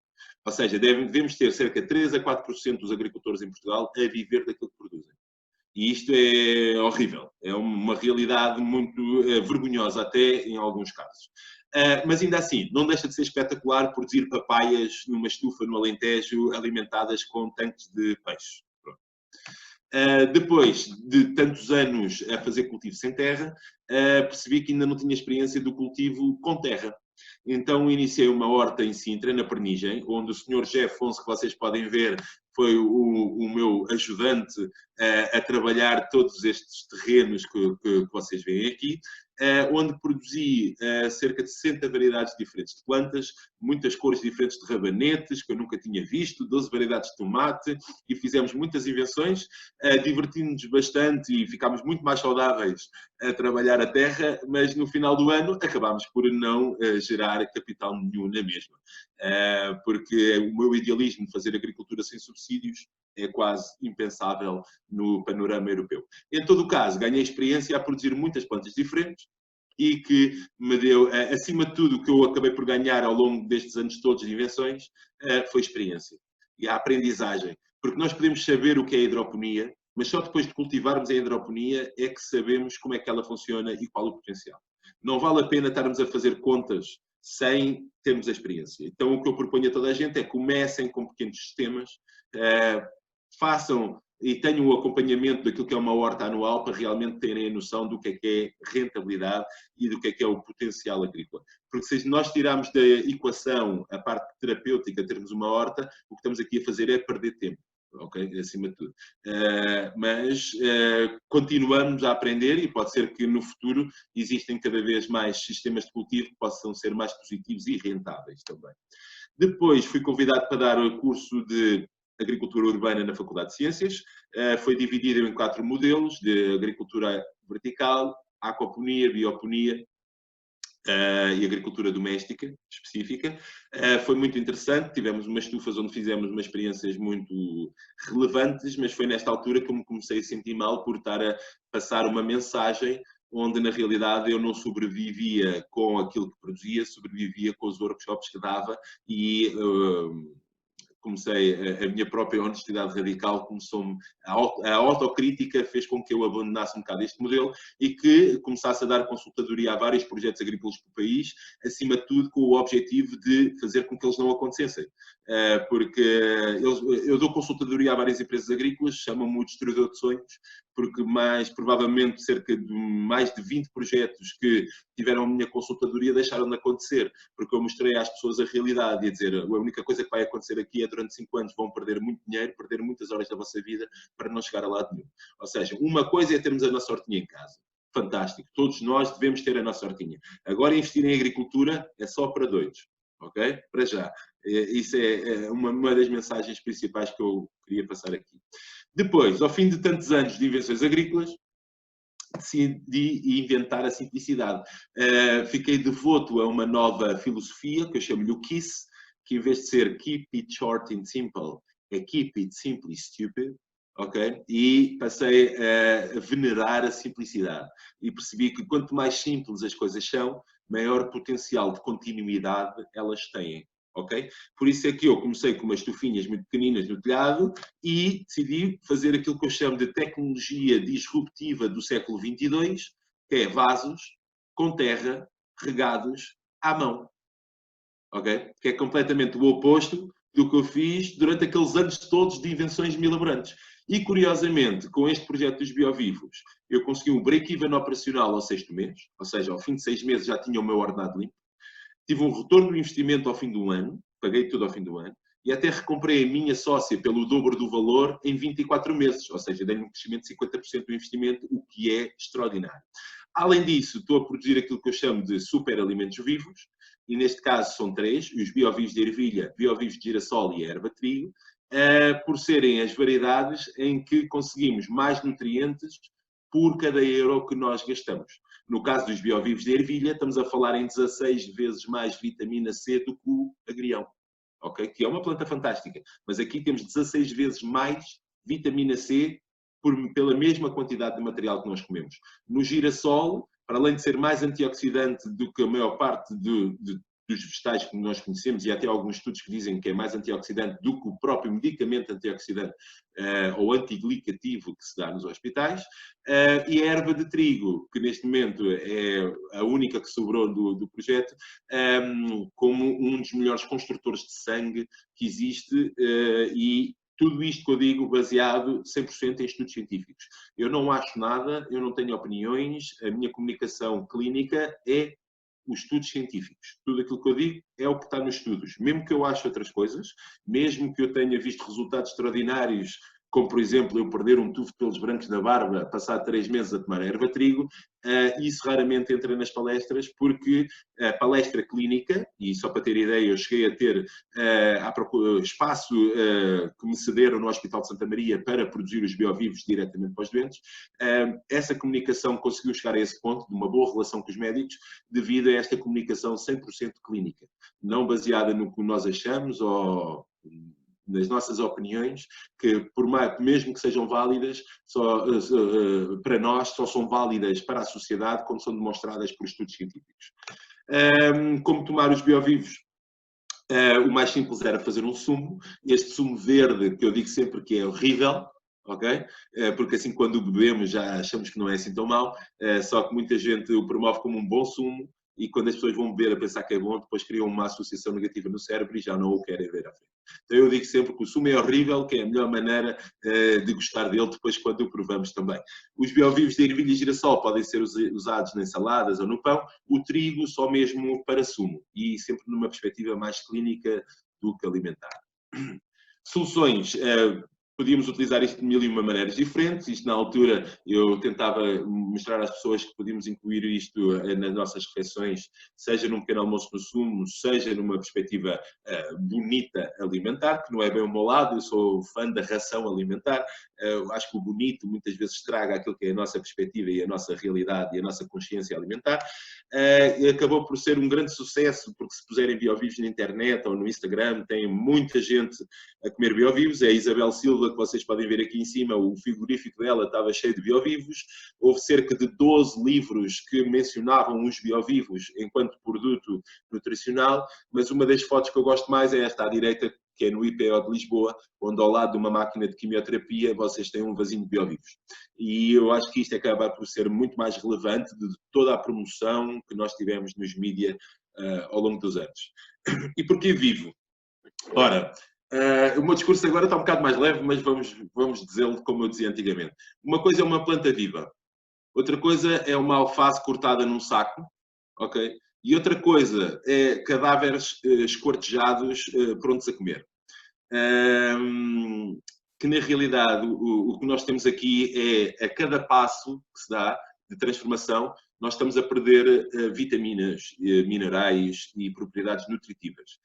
Ou seja, devemos ter cerca de 3 a 4% dos agricultores em Portugal a viver daquilo que produzem. E isto é horrível. É uma realidade muito vergonhosa, até em alguns casos. Mas ainda assim, não deixa de ser espetacular produzir papaias numa estufa no Alentejo alimentadas com tanques de peixe. Depois de tantos anos a fazer cultivo sem terra, percebi que ainda não tinha experiência do cultivo com terra. Então iniciei uma horta em Sintra, na Pernigem, onde o Sr. José Afonso, que vocês podem ver, foi o meu ajudante a trabalhar todos estes terrenos que vocês veem aqui, onde produzi cerca de 60 variedades diferentes de plantas, muitas cores diferentes de rabanetes, que eu nunca tinha visto, 12 variedades de tomate, e fizemos muitas invenções, divertimos-nos bastante e ficámos muito mais saudáveis a trabalhar a terra, mas no final do ano acabámos por não gerar capital nenhum na mesma. Porque o meu idealismo de fazer agricultura sem subsídios é quase impensável no panorama europeu. Em todo o caso, ganhei experiência a produzir muitas plantas diferentes e que me deu, acima de tudo, o que eu acabei por ganhar ao longo destes anos todos de invenções, foi experiência e a aprendizagem. Porque nós podemos saber o que é a hidroponia, mas só depois de cultivarmos a hidroponia é que sabemos como é que ela funciona e qual o potencial. Não vale a pena estarmos a fazer contas sem termos a experiência. Então, o que eu proponho a toda a gente é comecem com pequenos sistemas, façam e tenham o acompanhamento daquilo que é uma horta anual para realmente terem a noção do que é rentabilidade e do que é o potencial agrícola. Porque se nós tirarmos da equação a parte terapêutica, termos uma horta, o que estamos aqui a fazer é perder tempo. Ok? Acima de tudo. Mas continuamos a aprender e pode ser que no futuro existem cada vez mais sistemas de cultivo que possam ser mais positivos e rentáveis também. Depois fui convidado para dar o curso de Agricultura Urbana na Faculdade de Ciências. Foi dividido em 4 modelos de agricultura vertical, aquaponia, bioponia, e agricultura doméstica específica. Foi muito interessante, tivemos umas estufas onde fizemos umas experiências muito relevantes, mas foi nesta altura que eu me comecei a sentir mal por estar a passar uma mensagem onde na realidade eu não sobrevivia com aquilo que produzia, sobrevivia com os workshops que dava e comecei, a minha própria honestidade radical começou-me, a autocrítica fez com que eu abandonasse um bocado este modelo e que começasse a dar consultadoria a vários projetos agrícolas do país, acima de tudo com o objetivo de fazer com que eles não acontecessem. Porque eu dou consultadoria a várias empresas agrícolas, chamam-me o destruidor de sonhos, porque mais provavelmente cerca de mais de 20 projetos que tiveram a minha consultadoria deixaram de acontecer, porque eu mostrei às pessoas a realidade e a dizer, a única coisa que vai acontecer aqui é durante 5 anos vão perder muito dinheiro, perder muitas horas da vossa vida para não chegar a lado nenhum. Ou seja, uma coisa é termos a nossa hortinha em casa. Fantástico. Todos nós devemos ter a nossa hortinha. Agora, investir em agricultura é só para doidos. Ok? Para já. Isso é uma das mensagens principais que eu queria passar aqui. Depois, ao fim de tantos anos de invenções agrícolas, decidi inventar a simplicidade. Fiquei devoto a uma nova filosofia, que eu chamo-lhe o KISS, que em vez de ser Keep It Short and Simple, é Keep It Simply Stupid. Okay? E passei a venerar a simplicidade. E percebi que quanto mais simples as coisas são, maior potencial de continuidade elas têm. Okay? Por isso é que eu comecei com umas estufinhas muito pequeninas no telhado e decidi fazer aquilo que eu chamo de tecnologia disruptiva do século 22, que é vasos com terra regados à mão. Okay? Que é completamente o oposto do que eu fiz durante aqueles anos todos de invenções milaborantes. E, curiosamente, com este projeto dos biovivos, eu consegui um break-even operacional ao 6º mês, ou seja, ao fim de 6 meses já tinha o meu ordenado limpo. Tive um retorno do investimento ao fim do ano, paguei tudo ao fim do ano, e até recomprei a minha sócia pelo dobro do valor em 24 meses, ou seja, dei-lhe um crescimento de 50% do investimento, o que é extraordinário. Além disso, estou a produzir aquilo que eu chamo de superalimentos vivos, e neste caso são 3, os biovivos de ervilha, biovivos de girassol e erva trigo, por serem as variedades em que conseguimos mais nutrientes por cada euro que nós gastamos. No caso dos biovivos de ervilha, estamos a falar em 16 vezes mais vitamina C do que o agrião, okay? Que é uma planta fantástica. Mas aqui temos 16 vezes mais vitamina C pela mesma quantidade de material que nós comemos. No girassol, para além de ser mais antioxidante do que a maior parte dos vegetais que nós conhecemos, e até alguns estudos que dizem que é mais antioxidante do que o próprio medicamento antioxidante ou antiglicativo que se dá nos hospitais, e a erva de trigo, que neste momento é a única que sobrou do projeto, como um dos melhores construtores de sangue que existe, e tudo isto que eu digo baseado 100% em estudos científicos. Eu não acho nada, eu não tenho opiniões, a minha comunicação clínica é os estudos científicos. Tudo aquilo que eu digo é o que está nos estudos. Mesmo que eu ache outras coisas, mesmo que eu tenha visto resultados extraordinários, como por exemplo eu perder um tufo de pelos brancos da barba, passar 3 meses a tomar erva trigo, isso raramente entra nas palestras, porque a palestra clínica, e só para ter ideia, eu cheguei a ter espaço que me cederam no Hospital de Santa Maria para produzir os biovivos diretamente para os doentes. Essa comunicação conseguiu chegar a esse ponto, de uma boa relação com os médicos, devido a esta comunicação 100% clínica, não baseada no que nós achamos ou nas nossas opiniões, que por mais, mesmo que sejam válidas, para nós só são válidas para a sociedade quando são demonstradas por estudos científicos. Como tomar os biovivos? O mais simples era fazer um sumo. Este sumo verde, que eu digo sempre que é horrível, ok? Porque assim quando o bebemos já achamos que não é assim tão mau, só que muita gente o promove como um bom sumo, e quando as pessoas vão beber a pensar que é bom, depois criam uma associação negativa no cérebro e já não o querem ver à frente. Então eu digo sempre que o sumo é horrível, que é a melhor maneira de gostar dele depois quando o provamos também. Os biovivos de ervilha e girassol podem ser usados em saladas ou no pão, o trigo só mesmo para sumo, e sempre numa perspectiva mais clínica do que alimentar. Soluções. Podíamos utilizar isto de 1001 maneiras diferentes. Isto, na altura, eu tentava mostrar às pessoas que podíamos incluir isto nas nossas refeições, seja num pequeno almoço no sumo, seja numa perspectiva bonita alimentar, que não é bem o meu lado, eu sou fã da ração alimentar. Acho que o bonito muitas vezes estraga aquilo que é a nossa perspectiva e a nossa realidade e a nossa consciência alimentar. Acabou por ser um grande sucesso, porque se puserem biovivos na internet ou no Instagram, tem muita gente a comer biovivos. É a Isabel Silva, que vocês podem ver aqui em cima, o frigorífico dela estava cheio de biovivos. Houve cerca de 12 livros que mencionavam os biovivos enquanto produto nutricional, mas uma das fotos que eu gosto mais é esta à direita, que é no IPO de Lisboa, onde ao lado de uma máquina de quimioterapia vocês têm um vasinho de biovivos. E eu acho que isto acaba por ser muito mais relevante de toda a promoção que nós tivemos nos mídias ao longo dos anos. E porquê vivo? Ora, O meu discurso agora está um bocado mais leve, mas vamos dizê-lo como eu dizia antigamente. Uma coisa é uma planta viva, outra coisa é uma alface cortada num saco, ok? E outra coisa é cadáveres esquartejados prontos a comer. Que na realidade o que nós temos aqui é, a cada passo que se dá de transformação, nós estamos a perder vitaminas, minerais e propriedades nutritivas.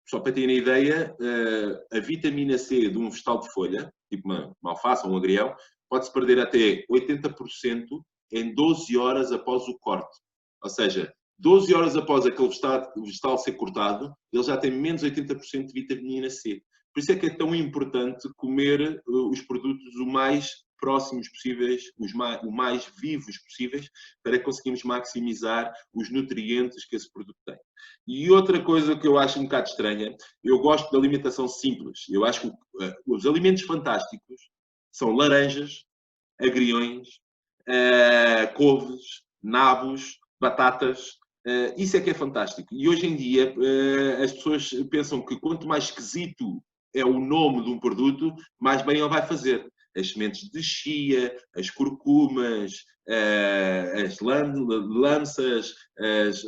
Só para terem ideia, a vitamina C de um vegetal de folha, tipo uma alface ou um agrião, pode-se perder até 80% em 12 horas após o corte. Ou seja, 12 horas após aquele vegetal ser cortado, ele já tem menos 80% de vitamina C. Por isso é que é tão importante comer os produtos o mais próximos possíveis, o mais vivos possíveis, para conseguirmos maximizar os nutrientes que esse produto tem. E outra coisa que eu acho um bocado estranha, eu gosto de alimentação simples. Eu acho que os alimentos fantásticos são laranjas, agriões, couves, nabos, batatas. Isso é que é fantástico. E hoje em dia as pessoas pensam que quanto mais esquisito é o nome de um produto, mais bem ele vai fazer. As sementes de chia, as curcumas, as lanças,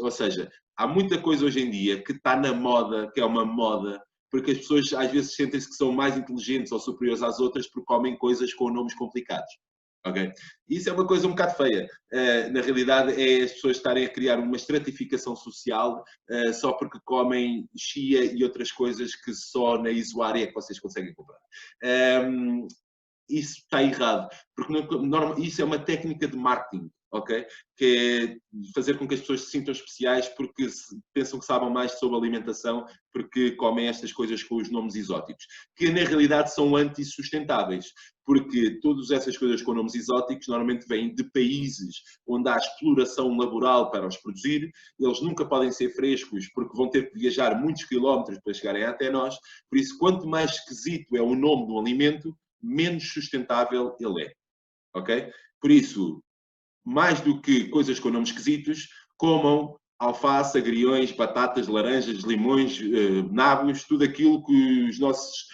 ou seja, há muita coisa hoje em dia que está na moda, que é uma moda, porque as pessoas às vezes sentem-se que são mais inteligentes ou superiores às outras porque comem coisas com nomes complicados. Okay? Isso é uma coisa um bocado feia. Na realidade, é as pessoas estarem a criar uma estratificação social só porque comem chia e outras coisas que só na Isoária é que vocês conseguem comprar. Isso está errado, porque isso é uma técnica de marketing, ok? Que é fazer com que as pessoas se sintam especiais porque pensam que sabem mais sobre alimentação porque comem estas coisas com os nomes exóticos, que na realidade são antissustentáveis, porque todas essas coisas com nomes exóticos normalmente vêm de países onde há exploração laboral para os produzir, eles nunca podem ser frescos porque vão ter que viajar muitos quilómetros para chegarem até nós, por isso quanto mais esquisito é o nome do alimento, menos sustentável ele é, ok? Por isso, mais do que coisas com nomes esquisitos, comam alface, agriões, batatas, laranjas, limões, nabos, tudo aquilo que os nossos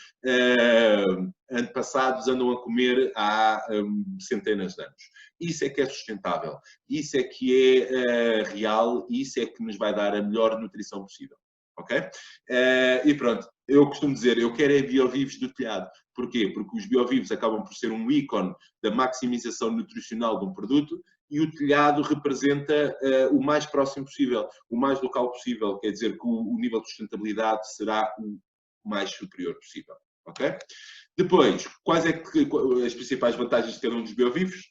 antepassados andam a comer há centenas de anos. Isso é que é sustentável, isso é que é real, isso é que nos vai dar a melhor nutrição possível. Ok? E pronto, eu costumo dizer, eu quero é biovivos do telhado. Porquê? Porque os biovivos acabam por ser um ícone da maximização nutricional de um produto e o telhado representa o mais próximo possível, o mais local possível. Quer dizer que o nível de sustentabilidade será o mais superior possível. Ok? Depois, quais é que as principais vantagens de cada um dos biovivos?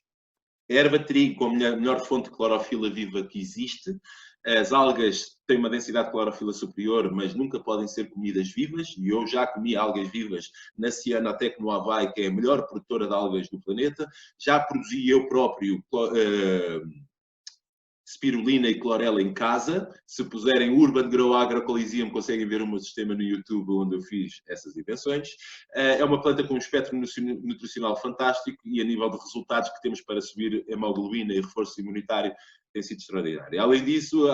A erva trigo, como a melhor fonte de clorofila viva que existe. As algas têm uma densidade de clorofila superior, mas nunca podem ser comidas vivas. E eu já comi algas vivas na Cianotec, no Havaí, que é a melhor produtora de algas do planeta. Já produzi eu próprio spirulina e clorela em casa. Se puserem Urban Grow Agrocoliseum, conseguem ver o meu sistema no YouTube onde eu fiz essas invenções. É uma planta com um espectro nutricional fantástico e a nível de resultados que temos para subir a hemoglobina e reforço imunitário tem sido extraordinário. Além disso,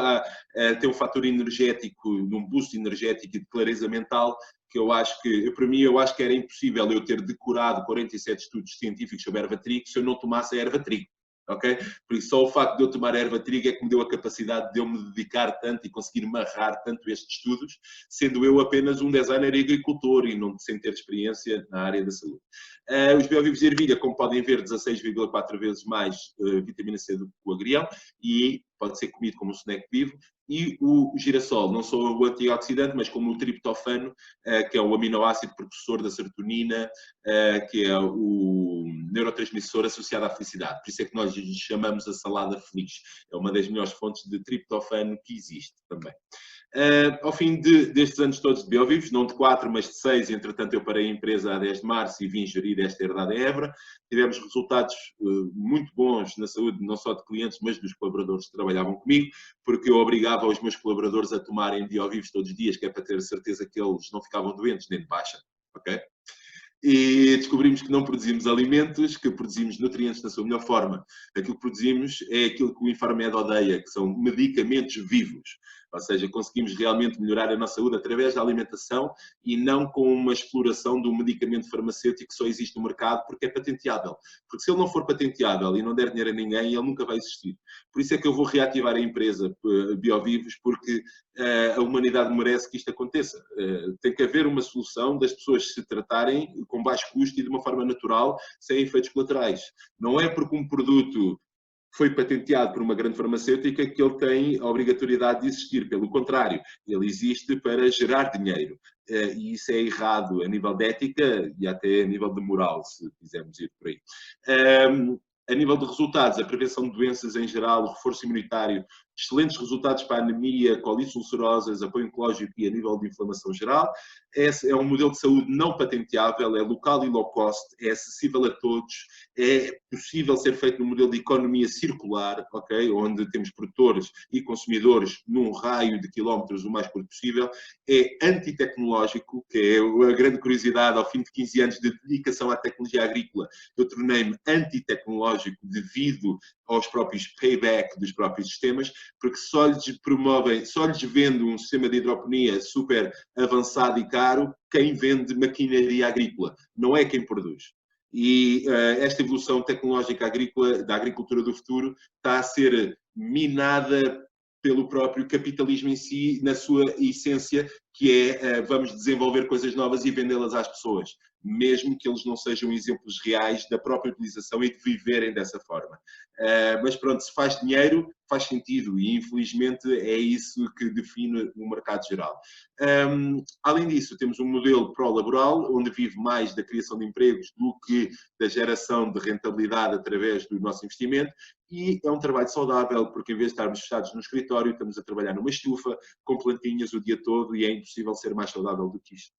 tem um fator energético, um boost energético e de clareza mental que eu acho que, para mim, eu acho que era impossível eu ter decorado 47 estudos científicos sobre erva trigo se eu não tomasse a erva trigo. Okay? Por isso, só o facto de eu tomar erva trigo é que me deu a capacidade de eu me dedicar tanto e conseguir amarrar tanto estes estudos, sendo eu apenas um designer e agricultor e não sem ter experiência na área da saúde. Os biovivos de ervilha, como podem ver, 16,4 vezes mais vitamina C do que o agrião e pode ser comido como um snack vivo. E o girassol, não só o antioxidante, mas como o triptofano, que é o aminoácido precursor da serotonina, que é o neurotransmissor associado à felicidade. Por isso é que nós chamamos a salada feliz. É uma das melhores fontes de triptofano que existe também. Ao fim destes anos todos de biovivos, não de 4, mas de 6, entretanto eu parei a empresa a 10 de março e vim gerir esta herdade em Évora. Tivemos resultados muito bons na saúde, não só de clientes, mas dos colaboradores que trabalhavam comigo, porque eu obrigava os meus colaboradores a tomarem biovivos todos os dias, que é para ter a certeza que eles não ficavam doentes nem de baixa. Ok? E descobrimos que não produzimos alimentos, que produzimos nutrientes na sua melhor forma. Aquilo que produzimos é aquilo que o Infarmed odeia, que são medicamentos vivos. Ou seja, conseguimos realmente melhorar a nossa saúde através da alimentação e não com uma exploração do medicamento farmacêutico que só existe no mercado porque é patenteável. Porque se ele não for patenteável e não der dinheiro a ninguém, ele nunca vai existir. Por isso é que eu vou reativar a empresa Biovivos, porque a humanidade merece que isto aconteça. Tem que haver uma solução das pessoas se tratarem com baixo custo e de uma forma natural, sem efeitos colaterais. Não é porque um produto foi patenteado por uma grande farmacêutica que ele tem a obrigatoriedade de existir. Pelo contrário, ele existe para gerar dinheiro. E isso é errado a nível de ética e até a nível de moral, se quisermos ir por aí. A nível de resultados, a prevenção de doenças em geral, o reforço imunitário, excelentes resultados para a anemia, colites ulcerosas, apoio oncológico e a nível de inflamação geral. É um modelo de saúde não patenteável, é local e low cost, é acessível a todos, é possível ser feito num modelo de economia circular, okay? Onde temos produtores e consumidores num raio de quilómetros o mais curto possível, é antitecnológico, que é a grande curiosidade, ao fim de 15 anos de dedicação à tecnologia agrícola, eu tornei-me antitecnológico devido aos próprios payback dos próprios sistemas, porque só lhes promovem, só lhes vende um sistema de hidroponia super avançado e caro quem vende maquinaria agrícola, não é quem produz. E esta evolução tecnológica agrícola, da agricultura do futuro, está a ser minada pelo próprio capitalismo em si, na sua essência, que é vamos desenvolver coisas novas e vendê-las às pessoas, mesmo que eles não sejam exemplos reais da própria utilização e de viverem dessa forma. Mas pronto, se faz dinheiro, faz sentido e infelizmente é isso que define o mercado geral. Além disso, temos um modelo pró-laboral, onde vive mais da criação de empregos do que da geração de rentabilidade através do nosso investimento, e é um trabalho saudável, porque em vez de estarmos fechados no escritório, estamos a trabalhar numa estufa, com plantinhas o dia todo, e é impossível ser mais saudável do que isto.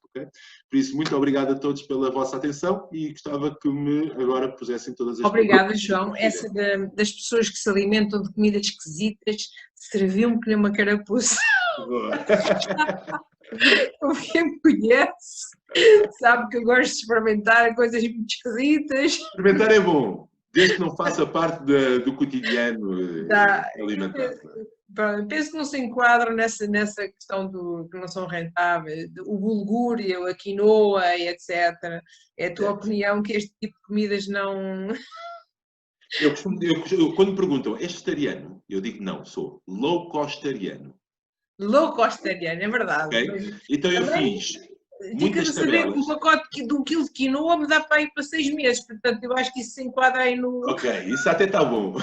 Okay? Por isso, muito obrigado a todos pela vossa atenção e gostava que me agora pusessem todas as Obrigada, João. Essa das pessoas que se alimentam de comidas esquisitas serviu-me que nem uma carapuça. Quem me conhece sabe que eu gosto de experimentar coisas muito esquisitas. Experimentar é bom, desde que não faça parte do cotidiano alimentar. Penso que não se enquadram nessa questão do que não são rentáveis, o bulgur, a quinoa e etc. É a tua opinião que este tipo de comidas não... Quando me perguntam, és vegetariano? Eu digo não, sou low-costariano. Low-costariano, é verdade. Okay? Então eu fiz Fica a saber que um pacote de 1 kg de quinoa me dá para ir para 6 meses, portanto eu acho que isso se enquadra aí no... Ok, isso até está bom.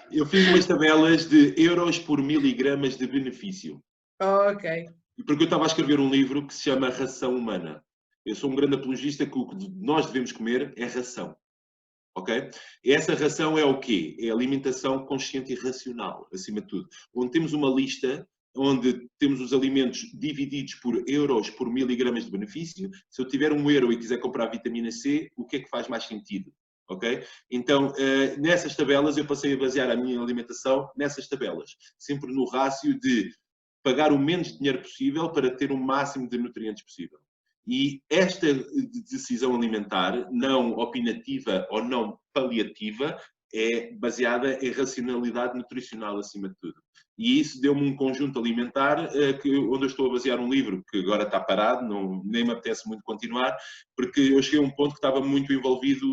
Eu fiz umas tabelas de euros por miligramas de benefício. Ok. Porque eu estava a escrever um livro que se chama Ração Humana. Eu sou um grande apologista que o que nós devemos comer é ração. Ok? E essa ração é o quê? É alimentação consciente e racional, acima de tudo. Onde temos uma lista onde temos os alimentos divididos por euros por miligramas de benefício. Se eu tiver €1 e quiser comprar vitamina C, o que é que faz mais sentido? Okay? Então, nessas tabelas, eu passei a basear a minha alimentação nessas tabelas. Sempre no rácio de pagar o menos dinheiro possível para ter o máximo de nutrientes possível. E esta decisão alimentar, não opinativa ou não paliativa, é baseada em racionalidade nutricional, acima de tudo. E isso deu-me um conjunto alimentar onde eu estou a basear um livro que agora está parado, nem me apetece muito continuar, porque eu cheguei a um ponto que estava muito envolvido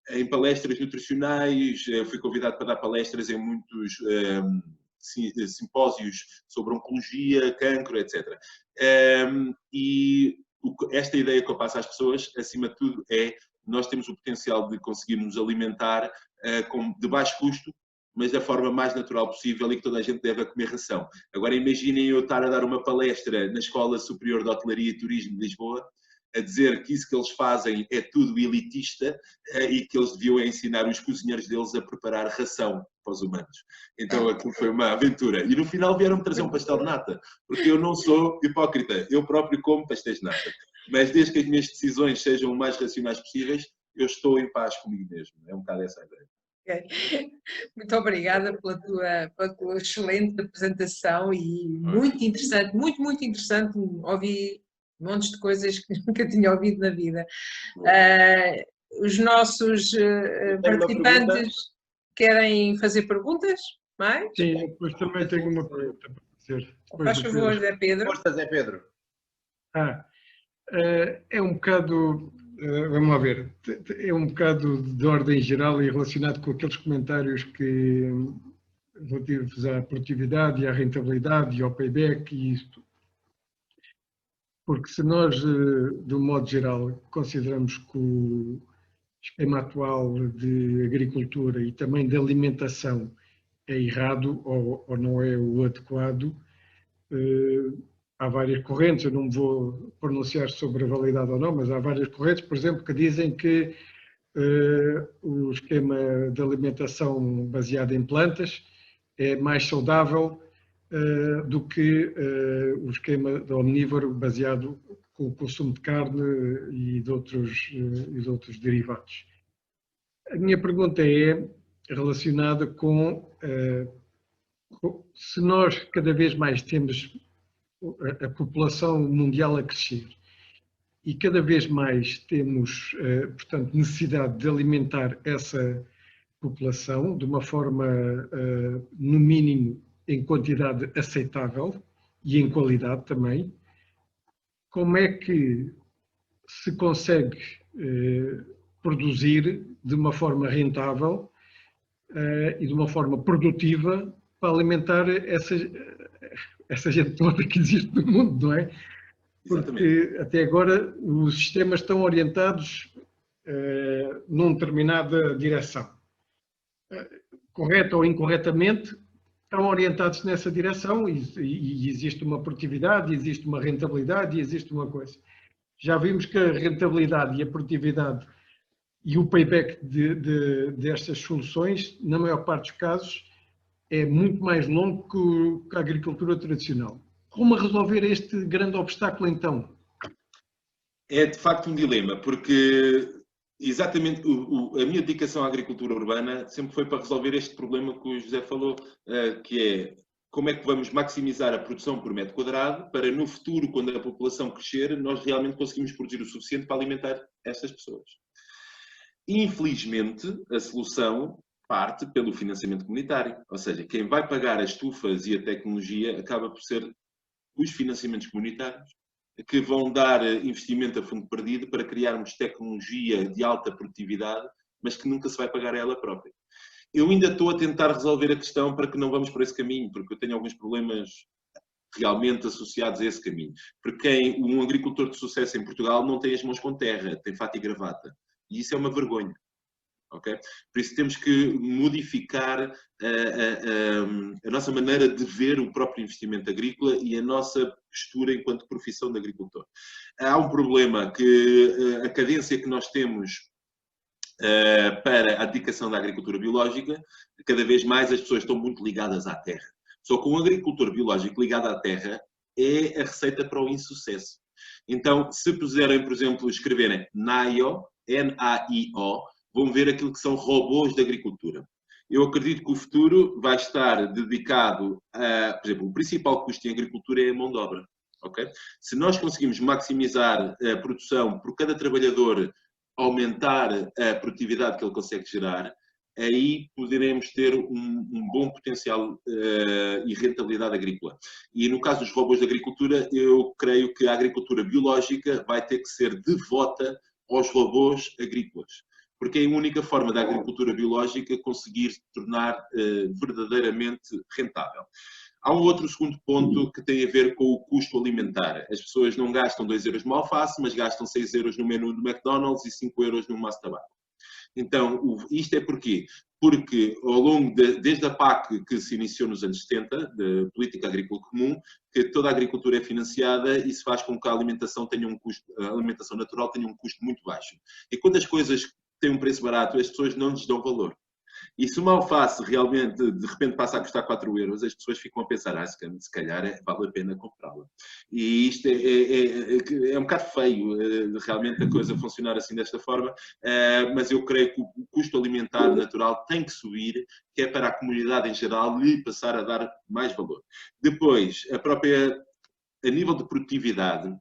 em palestras nutricionais, fui convidado para dar palestras em muitos simpósios sobre oncologia, cancro, etc. E esta ideia que eu passo às pessoas, acima de tudo, é nós temos o potencial de conseguir nos alimentar de baixo custo, mas da forma mais natural possível e que toda a gente deve comer ração. Agora imaginem eu estar a dar uma palestra na Escola Superior de Hotelaria e Turismo de Lisboa, a dizer que isso que eles fazem é tudo elitista e que eles deviam ensinar os cozinheiros deles a preparar ração para os humanos. Então aquilo foi uma aventura. E no final vieram-me trazer um pastel de nata, porque eu não sou hipócrita, eu próprio como pastéis de nata. Mas desde que as minhas decisões sejam o mais racionais possíveis, eu estou em paz comigo mesmo. É um bocado essa a ideia. Okay. Muito obrigada pela tua excelente apresentação e muito interessante, muito interessante. Ouvi montes de coisas que nunca tinha ouvido na vida. Os nossos participantes querem fazer perguntas? Mais? Sim, depois também tenho uma pergunta para fazer. Faz favor, Zé Pedro. Força, Zé Pedro. É um bocado, vamos lá ver, é um bocado de ordem geral e relacionado com aqueles comentários que relativos à produtividade e à rentabilidade e ao payback e isto. Porque se nós, de um modo geral, consideramos que o esquema atual de agricultura e também de alimentação é errado ou não é o adequado, há várias correntes, eu não me vou pronunciar sobre a validade ou não, mas há várias correntes, por exemplo, que dizem que o esquema de alimentação baseado em plantas é mais saudável do que o esquema de omnívoro baseado com o consumo de carne e de outros derivados. A minha pergunta é relacionada com se nós cada vez mais temos a população mundial a crescer e cada vez mais temos, portanto, necessidade de alimentar essa população de uma forma, no mínimo, em quantidade aceitável e em qualidade também, como é que se consegue produzir de uma forma rentável e de uma forma produtiva para alimentar essa gente toda que existe no mundo, não é? Porque até agora os sistemas estão orientados numa determinada direção. Correta ou incorretamente, estão orientados nessa direção e existe uma produtividade, existe uma rentabilidade e existe uma coisa. Já vimos que a rentabilidade e a produtividade e o payback destas soluções, na maior parte dos casos, é muito mais longo que a agricultura tradicional. Como resolver este grande obstáculo, então? É, de facto, um dilema, porque exatamente a minha dedicação à agricultura urbana sempre foi para resolver este problema que o José falou, que é como é que vamos maximizar a produção por metro quadrado para, no futuro, quando a população crescer, nós realmente conseguimos produzir o suficiente para alimentar estas pessoas. Infelizmente, a solução parte pelo financiamento comunitário, ou seja, quem vai pagar as estufas e a tecnologia acaba por ser os financiamentos comunitários, que vão dar investimento a fundo perdido para criarmos tecnologia de alta produtividade, mas que nunca se vai pagar a ela própria. Eu ainda estou a tentar resolver a questão para que não vamos por esse caminho, porque eu tenho alguns problemas realmente associados a esse caminho. Porque um agricultor de sucesso em Portugal não tem as mãos com terra, tem fato e gravata. E isso é uma vergonha. Okay? Por isso temos que modificar a nossa maneira de ver o próprio investimento agrícola e a nossa postura enquanto profissão de agricultor. Há um problema que a cadência que nós temos para a dedicação da agricultura biológica, cada vez mais as pessoas estão muito ligadas à terra. Só que um agricultor biológico ligado à terra é a receita para o insucesso. Então, se puserem, por exemplo, escreverem NAIO, N-A-I-O, vão ver aquilo que são robôs de agricultura. Eu acredito que o futuro vai estar dedicado a, por exemplo, o principal custo em agricultura é a mão de obra. Okay? Se nós conseguimos maximizar a produção por cada trabalhador, aumentar a produtividade que ele consegue gerar, aí poderemos ter um bom potencial e rentabilidade agrícola. E no caso dos robôs de agricultura, eu creio que a agricultura biológica vai ter que ser devota aos robôs agrícolas. Porque é a única forma da agricultura biológica conseguir se tornar verdadeiramente rentável. Há um outro segundo ponto que tem a ver com o custo alimentar. As pessoas não gastam 2 euros no alface, mas gastam 6 euros no menu do McDonald's e 5 euros no maço de tabaco. Então, isto é porquê? Porque ao longo desde a PAC que se iniciou nos anos 70, da Política Agrícola Comum, que toda a agricultura é financiada e se faz com que a alimentação tenha um custo, a alimentação natural tenha um custo muito baixo. E quando as coisas têm um preço barato, as pessoas não lhes dão valor. E se uma alface realmente, de repente, passa a custar 4 euros, as pessoas ficam a pensar, se calhar vale a pena comprá-la. E isto é um bocado feio, realmente, a coisa funcionar assim desta forma, mas eu creio que o custo alimentar natural tem que subir, que é para a comunidade em geral lhe passar a dar mais valor. Depois, a nível de produtividade,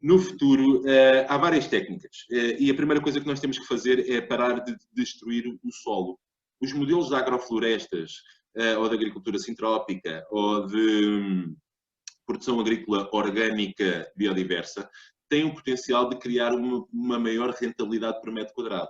no futuro, há várias técnicas. E a primeira coisa que nós temos que fazer é parar de destruir o solo. Os modelos de agroflorestas ou de agricultura sintrópica, ou de produção agrícola orgânica biodiversa, tem o potencial de criar uma maior rentabilidade por metro quadrado.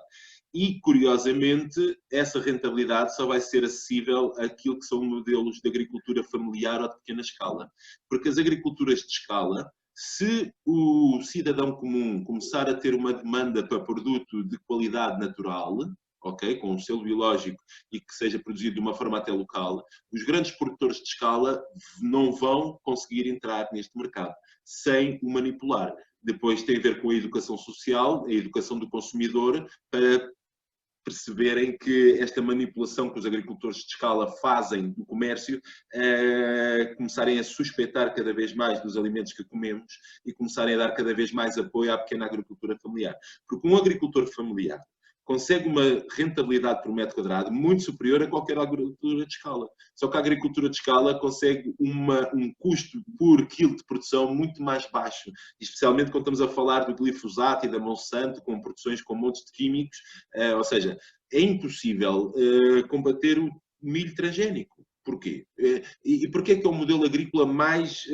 E, curiosamente, essa rentabilidade só vai ser acessível àquilo que são modelos de agricultura familiar ou de pequena escala. Porque as agriculturas de escala, se o cidadão comum começar a ter uma demanda para produto de qualidade natural, okay, com um selo biológico e que seja produzido de uma forma até local, os grandes produtores de escala não vão conseguir entrar neste mercado sem o manipular. Depois tem a ver com a educação social, a educação do consumidor, para perceberem que esta manipulação que os agricultores de escala fazem no comércio, começarem a suspeitar cada vez mais dos alimentos que comemos e começarem a dar cada vez mais apoio à pequena agricultura familiar. Porque um agricultor familiar consegue uma rentabilidade por metro quadrado muito superior a qualquer agricultura de escala. Só que a agricultura de escala consegue um custo por quilo de produção muito mais baixo, especialmente quando estamos a falar do glifosato e da Monsanto, com produções com montes de químicos, ou seja, é impossível combater o milho transgénico. Porquê? E porquê é que é o modelo agrícola mais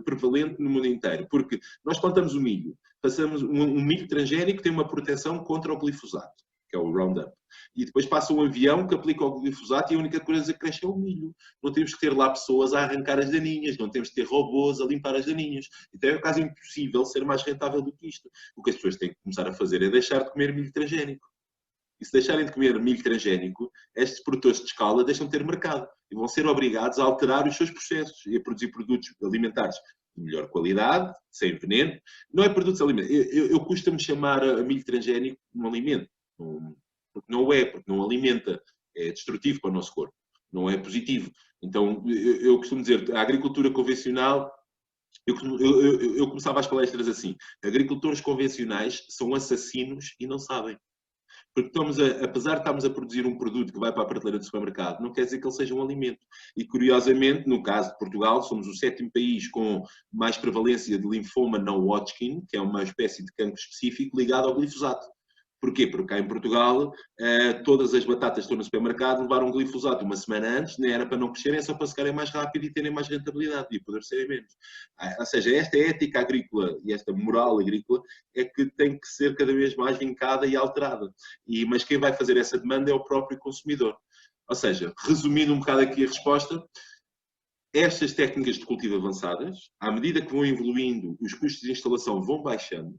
prevalente no mundo inteiro? Porque nós plantamos o milho, passamos um milho transgénico que tem uma proteção contra o glifosato, que é o Roundup. E depois passa um avião que aplica o glifosato e a única coisa que cresce é o milho. Não temos que ter lá pessoas a arrancar as daninhas, não temos que ter robôs a limpar as daninhas. Então é quase impossível ser mais rentável do que isto. O que as pessoas têm que começar a fazer é deixar de comer milho transgénico. E se deixarem de comer milho transgénico, estes produtores de escala deixam de ter mercado e vão ser obrigados a alterar os seus processos e a produzir produtos alimentares de melhor qualidade, sem veneno. Não é produtos alimentares. Eu custa-me chamar a milho transgénico um alimento. Porque não alimenta. É destrutivo para o nosso corpo. Não é positivo. Então, eu costumo dizer, a agricultura convencional, eu começava as palestras assim, agricultores convencionais são assassinos e não sabem. Porque apesar de estarmos a produzir um produto que vai para a prateleira do supermercado, não quer dizer que ele seja um alimento. E, curiosamente, no caso de Portugal, somos o 7º país com mais prevalência de linfoma não Hodgkin, que é uma espécie de cancro específico ligado ao glifosato. Porquê? Porque cá em Portugal, todas as batatas que estão no supermercado levaram glifosato uma semana antes, nem era para não crescerem, é só para secarem mais rápido e terem mais rentabilidade e poder serem menos. Ou seja, esta ética agrícola e esta moral agrícola é que tem que ser cada vez mais vincada e alterada. Mas quem vai fazer essa demanda é o próprio consumidor. Ou seja, resumindo um bocado aqui a resposta, estas técnicas de cultivo avançadas, à medida que vão evoluindo, os custos de instalação vão baixando,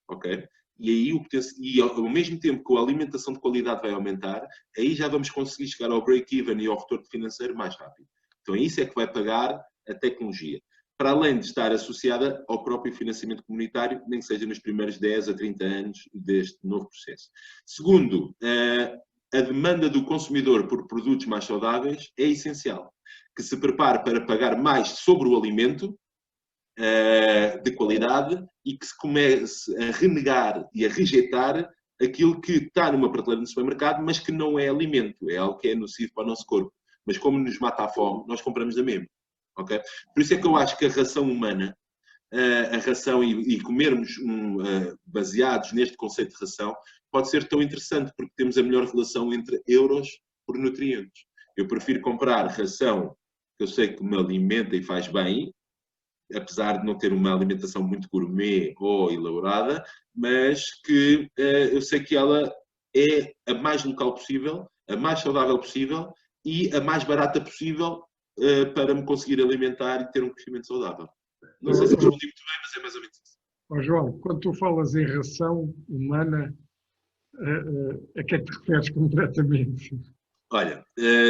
ok? E aí, ao mesmo tempo que a alimentação de qualidade vai aumentar, aí já vamos conseguir chegar ao break-even e ao retorno financeiro mais rápido. Então, isso é que vai pagar a tecnologia. Para além de estar associada ao próprio financiamento comunitário, nem que seja nos primeiros 10 a 30 anos deste novo processo. Segundo, a demanda do consumidor por produtos mais saudáveis é essencial. Que se prepare para pagar mais sobre o alimento, de qualidade, e que se comece a renegar e a rejeitar aquilo que está numa prateleira no supermercado, mas que não é alimento, é algo que é nocivo para o nosso corpo. Mas como nos mata a fome, nós compramos da mesma. Okay? Por isso é que eu acho que a ração humana, a ração e comermos baseados neste conceito de ração, pode ser tão interessante, porque temos a melhor relação entre euros por nutrientes. Eu prefiro comprar ração que eu sei que me alimenta e faz bem, apesar de não ter uma alimentação muito gourmet ou elaborada, mas que eu sei que ela é a mais local possível, a mais saudável possível e a mais barata possível para me conseguir alimentar e ter um crescimento saudável. Não sei se respondi muito bem, mas é mais ou menos isso. João, quando tu falas em ração humana, a que é que te referes concretamente? Olha,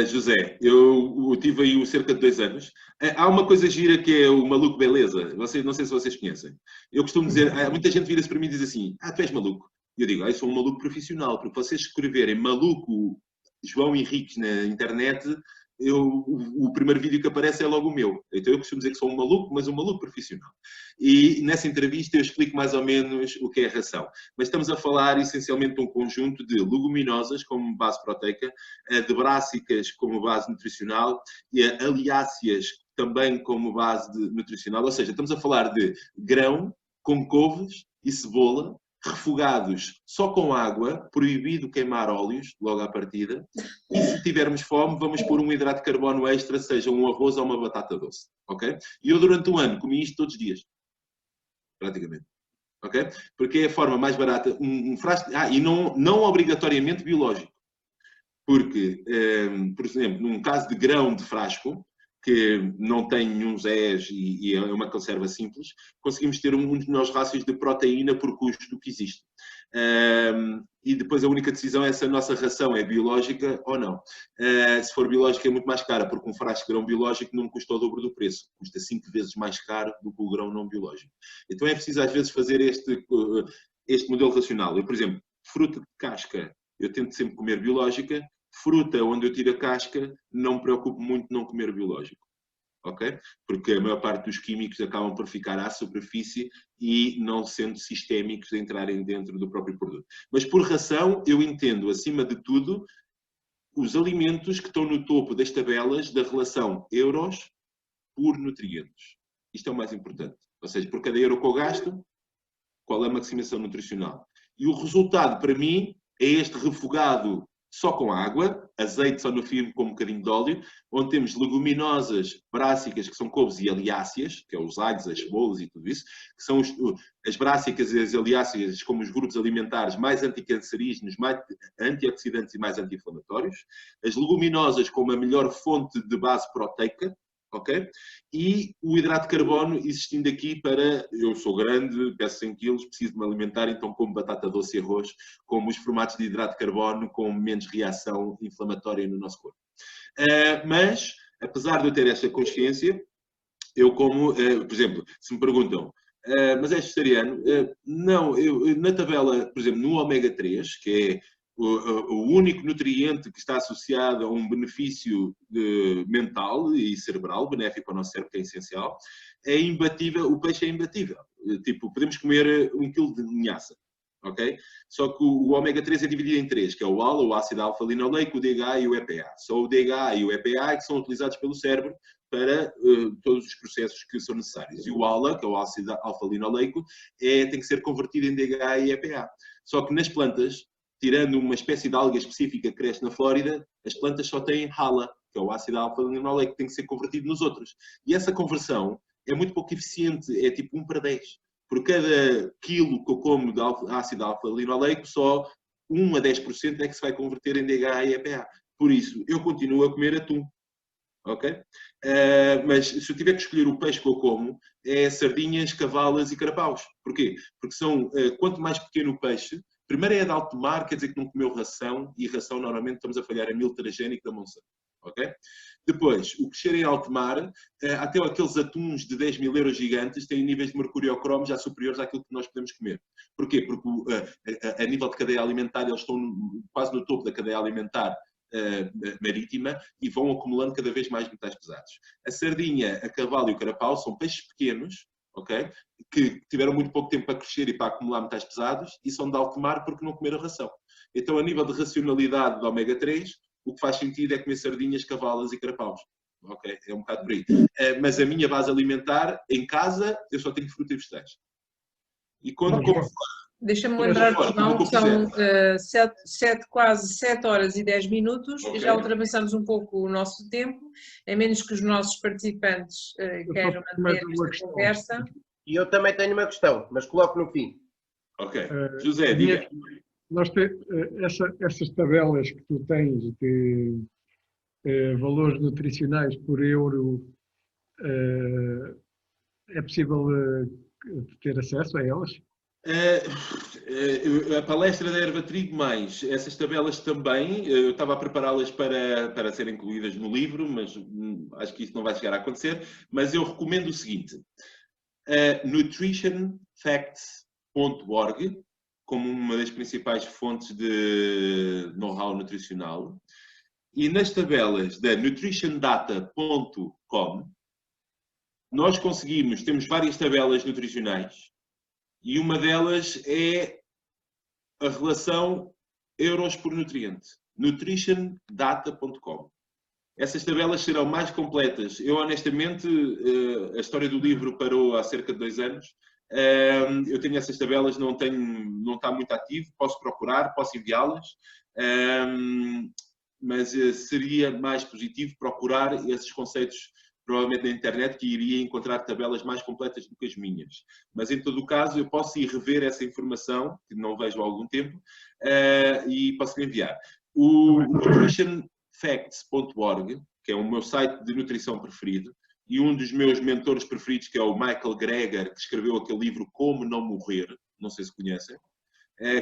José, eu tive aí cerca de 2 anos. Há uma coisa gira que é o maluco beleza. Não sei se vocês conhecem. Eu costumo dizer, muita gente vira-se para mim e diz assim, tu és maluco. E eu digo, eu sou um maluco profissional, porque vocês escreverem maluco João Henriques na internet, o primeiro vídeo que aparece é logo o meu. Então eu costumo dizer que sou um maluco, mas um maluco profissional. E nessa entrevista eu explico mais ou menos o que é a ração. Mas estamos a falar essencialmente de um conjunto de leguminosas como base proteica, de brássicas como base nutricional e aliáceas também como base nutricional. Ou seja, estamos a falar de grão com couves e cebola refogados só com água, proibido queimar óleos, logo à partida, e se tivermos fome, vamos pôr um hidrato de carbono extra, seja um arroz ou uma batata doce, ok? E eu durante um ano comi isto todos os dias, praticamente, ok? Porque é a forma mais barata, um frasco, e não obrigatoriamente biológico, porque, por exemplo, num caso de grão de frasco, que não tem nenhum zés e é uma conserva simples, conseguimos ter um dos melhores rácios de proteína por custo que existe. E depois a única decisão é se a nossa ração é biológica ou não. Se for biológica é muito mais cara, porque um frasco de grão biológico não custa o dobro do preço, custa 5 vezes mais caro do que o grão não biológico. Então é preciso às vezes fazer este modelo racional. Eu, por exemplo, fruta de casca, eu tento sempre comer biológica. Fruta, onde eu tiro a casca, não me preocupo muito não comer biológico, ok? Porque a maior parte dos químicos acabam por ficar à superfície e não sendo sistémicos a entrarem dentro do próprio produto. Mas por ração, eu entendo, acima de tudo, os alimentos que estão no topo das tabelas da relação euros por nutrientes. Isto é o mais importante. Ou seja, por cada euro que eu gasto, qual é a maximização nutricional? E o resultado, para mim, é este refogado só com água, azeite só no fio com um bocadinho de óleo, onde temos leguminosas brássicas, que são couves e aliáceas, que é os alhos, as cebolas e tudo isso, que são as brássicas e as aliáceas como os grupos alimentares mais anticancerígenos, mais antioxidantes e mais anti-inflamatórios. As leguminosas como a melhor fonte de base proteica, ok? E o hidrato de carbono existindo aqui para, eu sou grande, peso 100 kg, preciso de me alimentar, então como batata doce e arroz, como os formatos de hidrato de carbono com menos reação inflamatória no nosso corpo. Mas, apesar de eu ter esta consciência, eu como, por exemplo, se me perguntam, mas és vegetariano? Não, eu na tabela, por exemplo, no ômega 3, que é o único nutriente que está associado a um benefício mental e cerebral, benéfico para o nosso cérebro, que é essencial, é imbatível, o peixe é imbatível. Tipo, podemos comer 1 kg de linhaça, ok? Só que o ômega 3 é dividido em 3, que é o ALA, o ácido alfa-linoleico, o DHA e o EPA. Só o DHA e o EPA é que são utilizados pelo cérebro para todos os processos que são necessários. E o ALA, que é o ácido alfa-linoleico, tem que ser convertido em DHA e EPA. Só que nas plantas, tirando uma espécie de alga específica que cresce na Flórida, as plantas só têm HALA, que é o ácido alfa-linoleico, que tem que ser convertido nos outros. E essa conversão é muito pouco eficiente, é tipo 1:10. Por cada quilo que eu como de ácido alfa-linoleico, só 1 a 10% é que se vai converter em DHA e EPA. Por isso, eu continuo a comer atum. Ok? Mas se eu tiver que escolher o peixe que eu como, é sardinhas, cavalas e carapaus. Porquê? Porque são, quanto mais pequeno o peixe, primeiro é de alto mar, quer dizer que não comeu ração, e ração normalmente estamos a falhar a milho transgénico da Monsanto. Ok? Depois, o crescer em alto mar, até aqueles atuns de 10 mil euros gigantes têm níveis de mercúrio-cromo já superiores àquilo que nós podemos comer. Porquê? Porque a nível de cadeia alimentar, eles estão quase no topo da cadeia alimentar marítima e vão acumulando cada vez mais metais pesados. A sardinha, a cavalo e o carapau são peixes pequenos, ok? Que tiveram muito pouco tempo para crescer e para acumular metais pesados e são de alto mar porque não comeram ração. Então, a nível de racionalidade do ômega 3, o que faz sentido é comer sardinhas, cavalas e carapaus. Ok? É um bocado por aí. Mas a minha base alimentar, em casa, eu só tenho fruta e vegetais. E quando como fora... Deixa-me lembrar, João, que são quase 7 horas e 10 minutos, okay. Já ultrapassamos um pouco o nosso tempo, a menos que os nossos participantes queiram manter esta conversa. E eu também tenho uma questão, mas coloco no fim. Ok. José, diga. Essas tabelas que tu tens de valores nutricionais por euro, é possível ter acesso a elas? A palestra da Erva Trigo mais essas tabelas também, eu estava a prepará-las para serem incluídas no livro, mas acho que isso não vai chegar a acontecer, mas eu recomendo o seguinte, nutritionfacts.org como uma das principais fontes de know-how nutricional, e nas tabelas da nutritiondata.com nós temos várias tabelas nutricionais, e uma delas é a relação euros por nutriente. nutritiondata.com. Essas tabelas serão mais completas. Eu, honestamente, a história do livro parou há cerca de 2 anos. Eu tenho essas tabelas, não está muito ativo, posso procurar, posso enviá-las, mas seria mais positivo procurar esses conceitos, provavelmente na internet, que iria encontrar tabelas mais completas do que as minhas. Mas, em todo o caso, eu posso ir rever essa informação, que não vejo há algum tempo, e posso lhe enviar. O nutritionfacts.org, que é o meu site de nutrição preferido, e um dos meus mentores preferidos, que é o Michael Greger, que escreveu aquele livro Como Não Morrer, não sei se conhecem,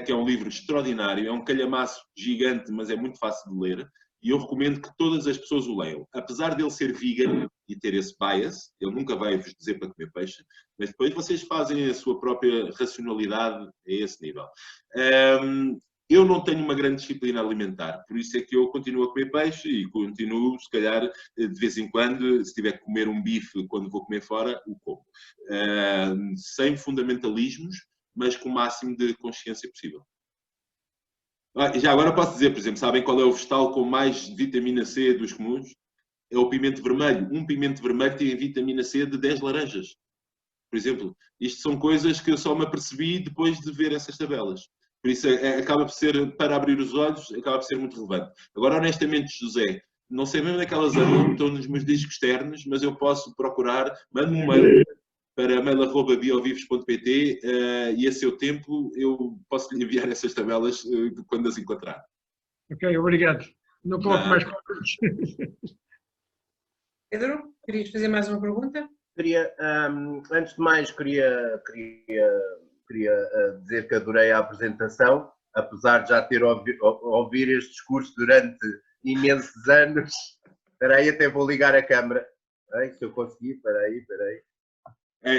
que é um livro extraordinário, é um calhamaço gigante, mas é muito fácil de ler, e eu recomendo que todas as pessoas o leiam. Apesar dele ser vegan e ter esse bias, ele nunca vai vos dizer para comer peixe, mas depois vocês fazem a sua própria racionalidade a esse nível. Eu não tenho uma grande disciplina alimentar, por isso é que eu continuo a comer peixe e continuo, se calhar, de vez em quando, se tiver que comer um bife quando vou comer fora, o como. Sem fundamentalismos, mas com o máximo de consciência possível. E já agora posso dizer, por exemplo, sabem qual é o vegetal com mais vitamina C dos comuns? É o pimento vermelho. Um pimento vermelho tem vitamina C de 10 laranjas. Por exemplo, isto são coisas que eu só me apercebi depois de ver essas tabelas. Por isso, acaba por ser, para abrir os olhos, acaba por ser muito relevante. Agora, honestamente, José, não sei mesmo onde é que elas andam, estão nos meus discos externos, mas eu posso procurar, mando-me um mail para mail@biovivos.pt e a seu tempo eu posso lhe enviar essas tabelas quando as encontrar. Ok, obrigado. Não coloco mais perguntas. Pedro, querias fazer mais uma pergunta? Antes de mais, queria dizer que adorei a apresentação, apesar de já ter ouvido este discurso durante imensos anos. Espera aí, até vou ligar a câmara. Se eu conseguir, espera aí.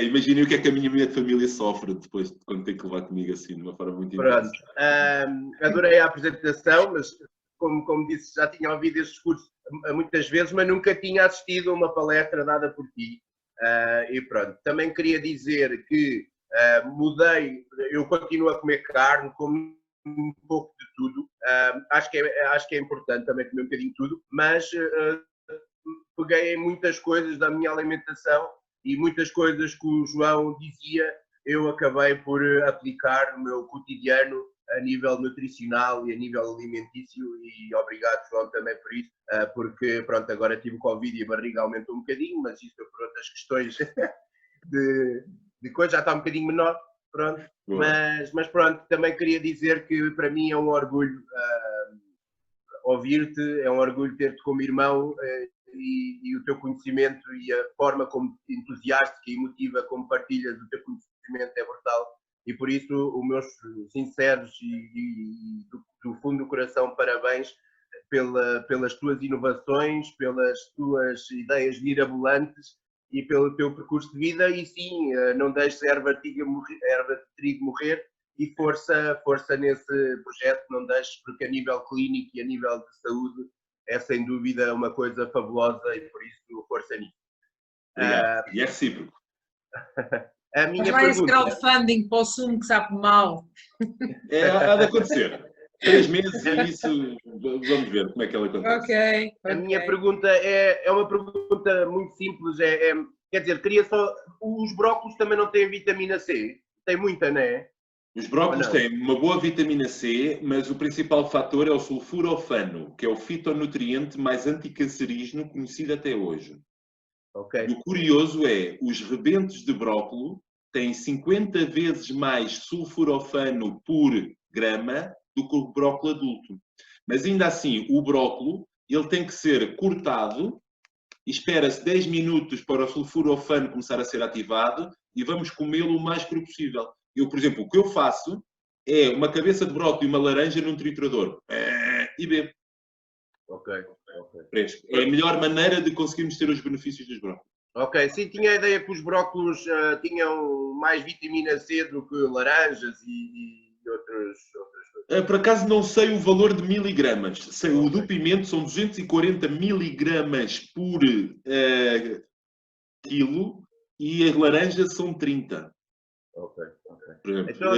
Imaginem o que é que a minha de família sofre depois, quando tem que levar comigo assim, de uma forma muito intensa. Adorei a apresentação, mas como disse, já tinha ouvido este discurso muitas vezes, mas nunca tinha assistido a uma palestra dada por ti. E pronto, também queria dizer que mudei, eu continuo a comer carne, como um pouco de tudo. Acho que é importante também comer um bocadinho de tudo, mas peguei em muitas coisas da minha alimentação e muitas coisas que o João dizia, eu acabei por aplicar no meu cotidiano a nível nutricional e a nível alimentício, e obrigado, João, também por isso, porque pronto, agora tive Covid e a barriga aumentou um bocadinho, mas isso é por outras questões de coisa, já está um bocadinho menor, pronto. Mas pronto, também queria dizer que para mim é um orgulho ouvir-te, é um orgulho ter-te como irmão, e o teu conhecimento e a forma como entusiástica e emotiva como partilhas o teu conhecimento é brutal, e por isso os meus sinceros e do fundo do coração parabéns pelas tuas inovações, pelas tuas ideias mirabolantes e pelo teu percurso de vida. E sim, não deixes a erva de trigo morrer, e força nesse projeto, não deixes, porque a nível clínico e a nível de saúde é sem dúvida uma coisa fabulosa, e por isso força nisso. Obrigado. E é recíproco. A minha Mas vai esse pergunta... crowdfunding para o sumo que sabe mal. Há de acontecer. 3 meses e isso, vamos ver como é que ela acontece. Ok. A minha pergunta é uma pergunta muito simples, quer dizer, queria só... Os brócolos também não têm vitamina C? Tem muita, não é? Os brócolos têm uma boa vitamina C, mas o principal fator é o sulforofano, que é o fitonutriente mais anticancerígeno conhecido até hoje. Okay. E o curioso é, os rebentos de brócolo têm 50 vezes mais sulforofano por grama do que o brócolo adulto. Mas ainda assim, o brócolo, ele tem que ser cortado, espera-se 10 minutos para o sulforofano começar a ser ativado e vamos comê-lo o mais cru possível. Eu, por exemplo, o que eu faço é uma cabeça de brócolis e uma laranja num triturador e bebo. Ok. Fresco. É a melhor maneira de conseguirmos ter os benefícios dos brócolis. Ok, sim, tinha a ideia que os brócolos tinham mais vitamina C do que laranjas e outras coisas. Por acaso não sei o valor de miligramas. Sei, o do pimento são 240 miligramas por quilo e as laranjas são 30. Ok. Por exemplo. Então,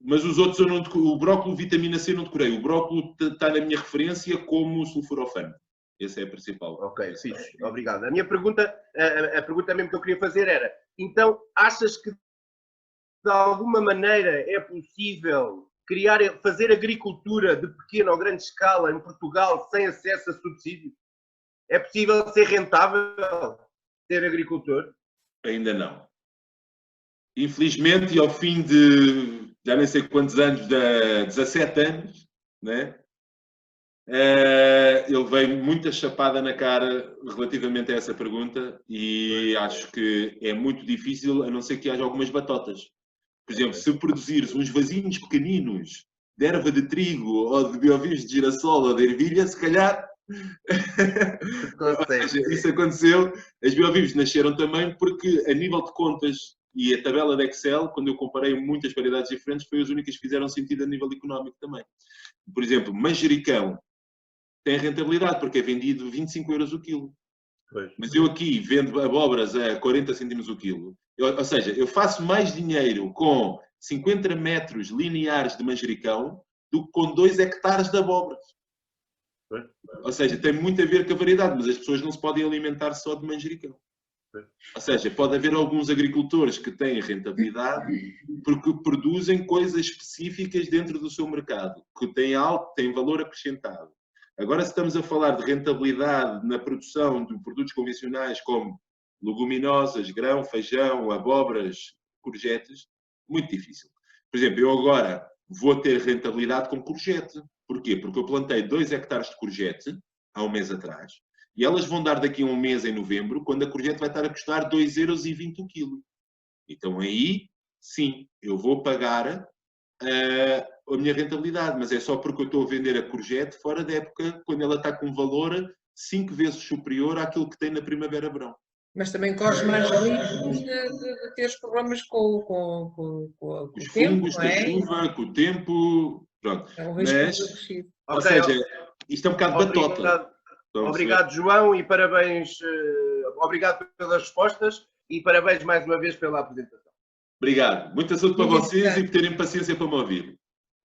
mas os outros, o brócolis vitamina C não decorei. O brócolis está na minha referência como sulforofano. Essa é a principal. Ok, sim, obrigado. A minha pergunta, a pergunta mesmo que eu queria fazer era, então, achas que de alguma maneira é possível fazer agricultura de pequena ou grande escala em Portugal sem acesso a subsídios? É possível ser rentável ser agricultor? Ainda não. Infelizmente, e ao fim de já nem sei quantos anos, de 17 anos, né? Ele veio muita chapada na cara relativamente a essa pergunta e acho que é muito difícil, a não ser que haja algumas batotas. Por exemplo, se produzires uns vasinhos pequeninos de erva de trigo ou de biovivos de girassol ou de ervilha, se calhar isso aconteceu. As biovivos nasceram também porque, a nível de contas e a tabela de Excel, quando eu comparei muitas variedades diferentes, foi as únicas que fizeram sentido a nível económico também. Por exemplo, manjericão tem rentabilidade porque é vendido 25 euros o quilo. Pois. Mas eu aqui vendo abóboras a 40 cêntimos o quilo. Ou seja, eu faço mais dinheiro com 50 metros lineares de manjericão do que com 2 hectares de abóboras. Ou seja, tem muito a ver com a variedade, mas as pessoas não se podem alimentar só de manjericão. Ou seja, pode haver alguns agricultores que têm rentabilidade porque produzem coisas específicas dentro do seu mercado, que têm valor acrescentado. Agora, se estamos a falar de rentabilidade na produção de produtos convencionais como leguminosas, grão, feijão, abóboras, courgettes, muito difícil. Por exemplo, eu agora vou ter rentabilidade com courgette. Porquê? Porque eu plantei 2 hectares de courgette há um mês atrás e elas vão dar daqui a um mês, em novembro, quando a courgette vai estar a custar 2,20 € o quilo. Então aí, sim, eu vou pagar a minha rentabilidade, mas é só porque eu estou a vender a courgette fora da época, quando ela está com um valor 5 vezes superior àquilo que tem na primavera-verão. Mas também corres mais riscos de teres problemas com o Os tempo, fungos, não com a é? chuva, com o tempo, pronto. É um risco Mas, acrescido. ou seja, isto é um bocado batota. Obrigado, João, e parabéns. Obrigado pelas respostas e parabéns mais uma vez pela apresentação. Obrigado. Muita saúde para vocês e por terem paciência para me ouvir.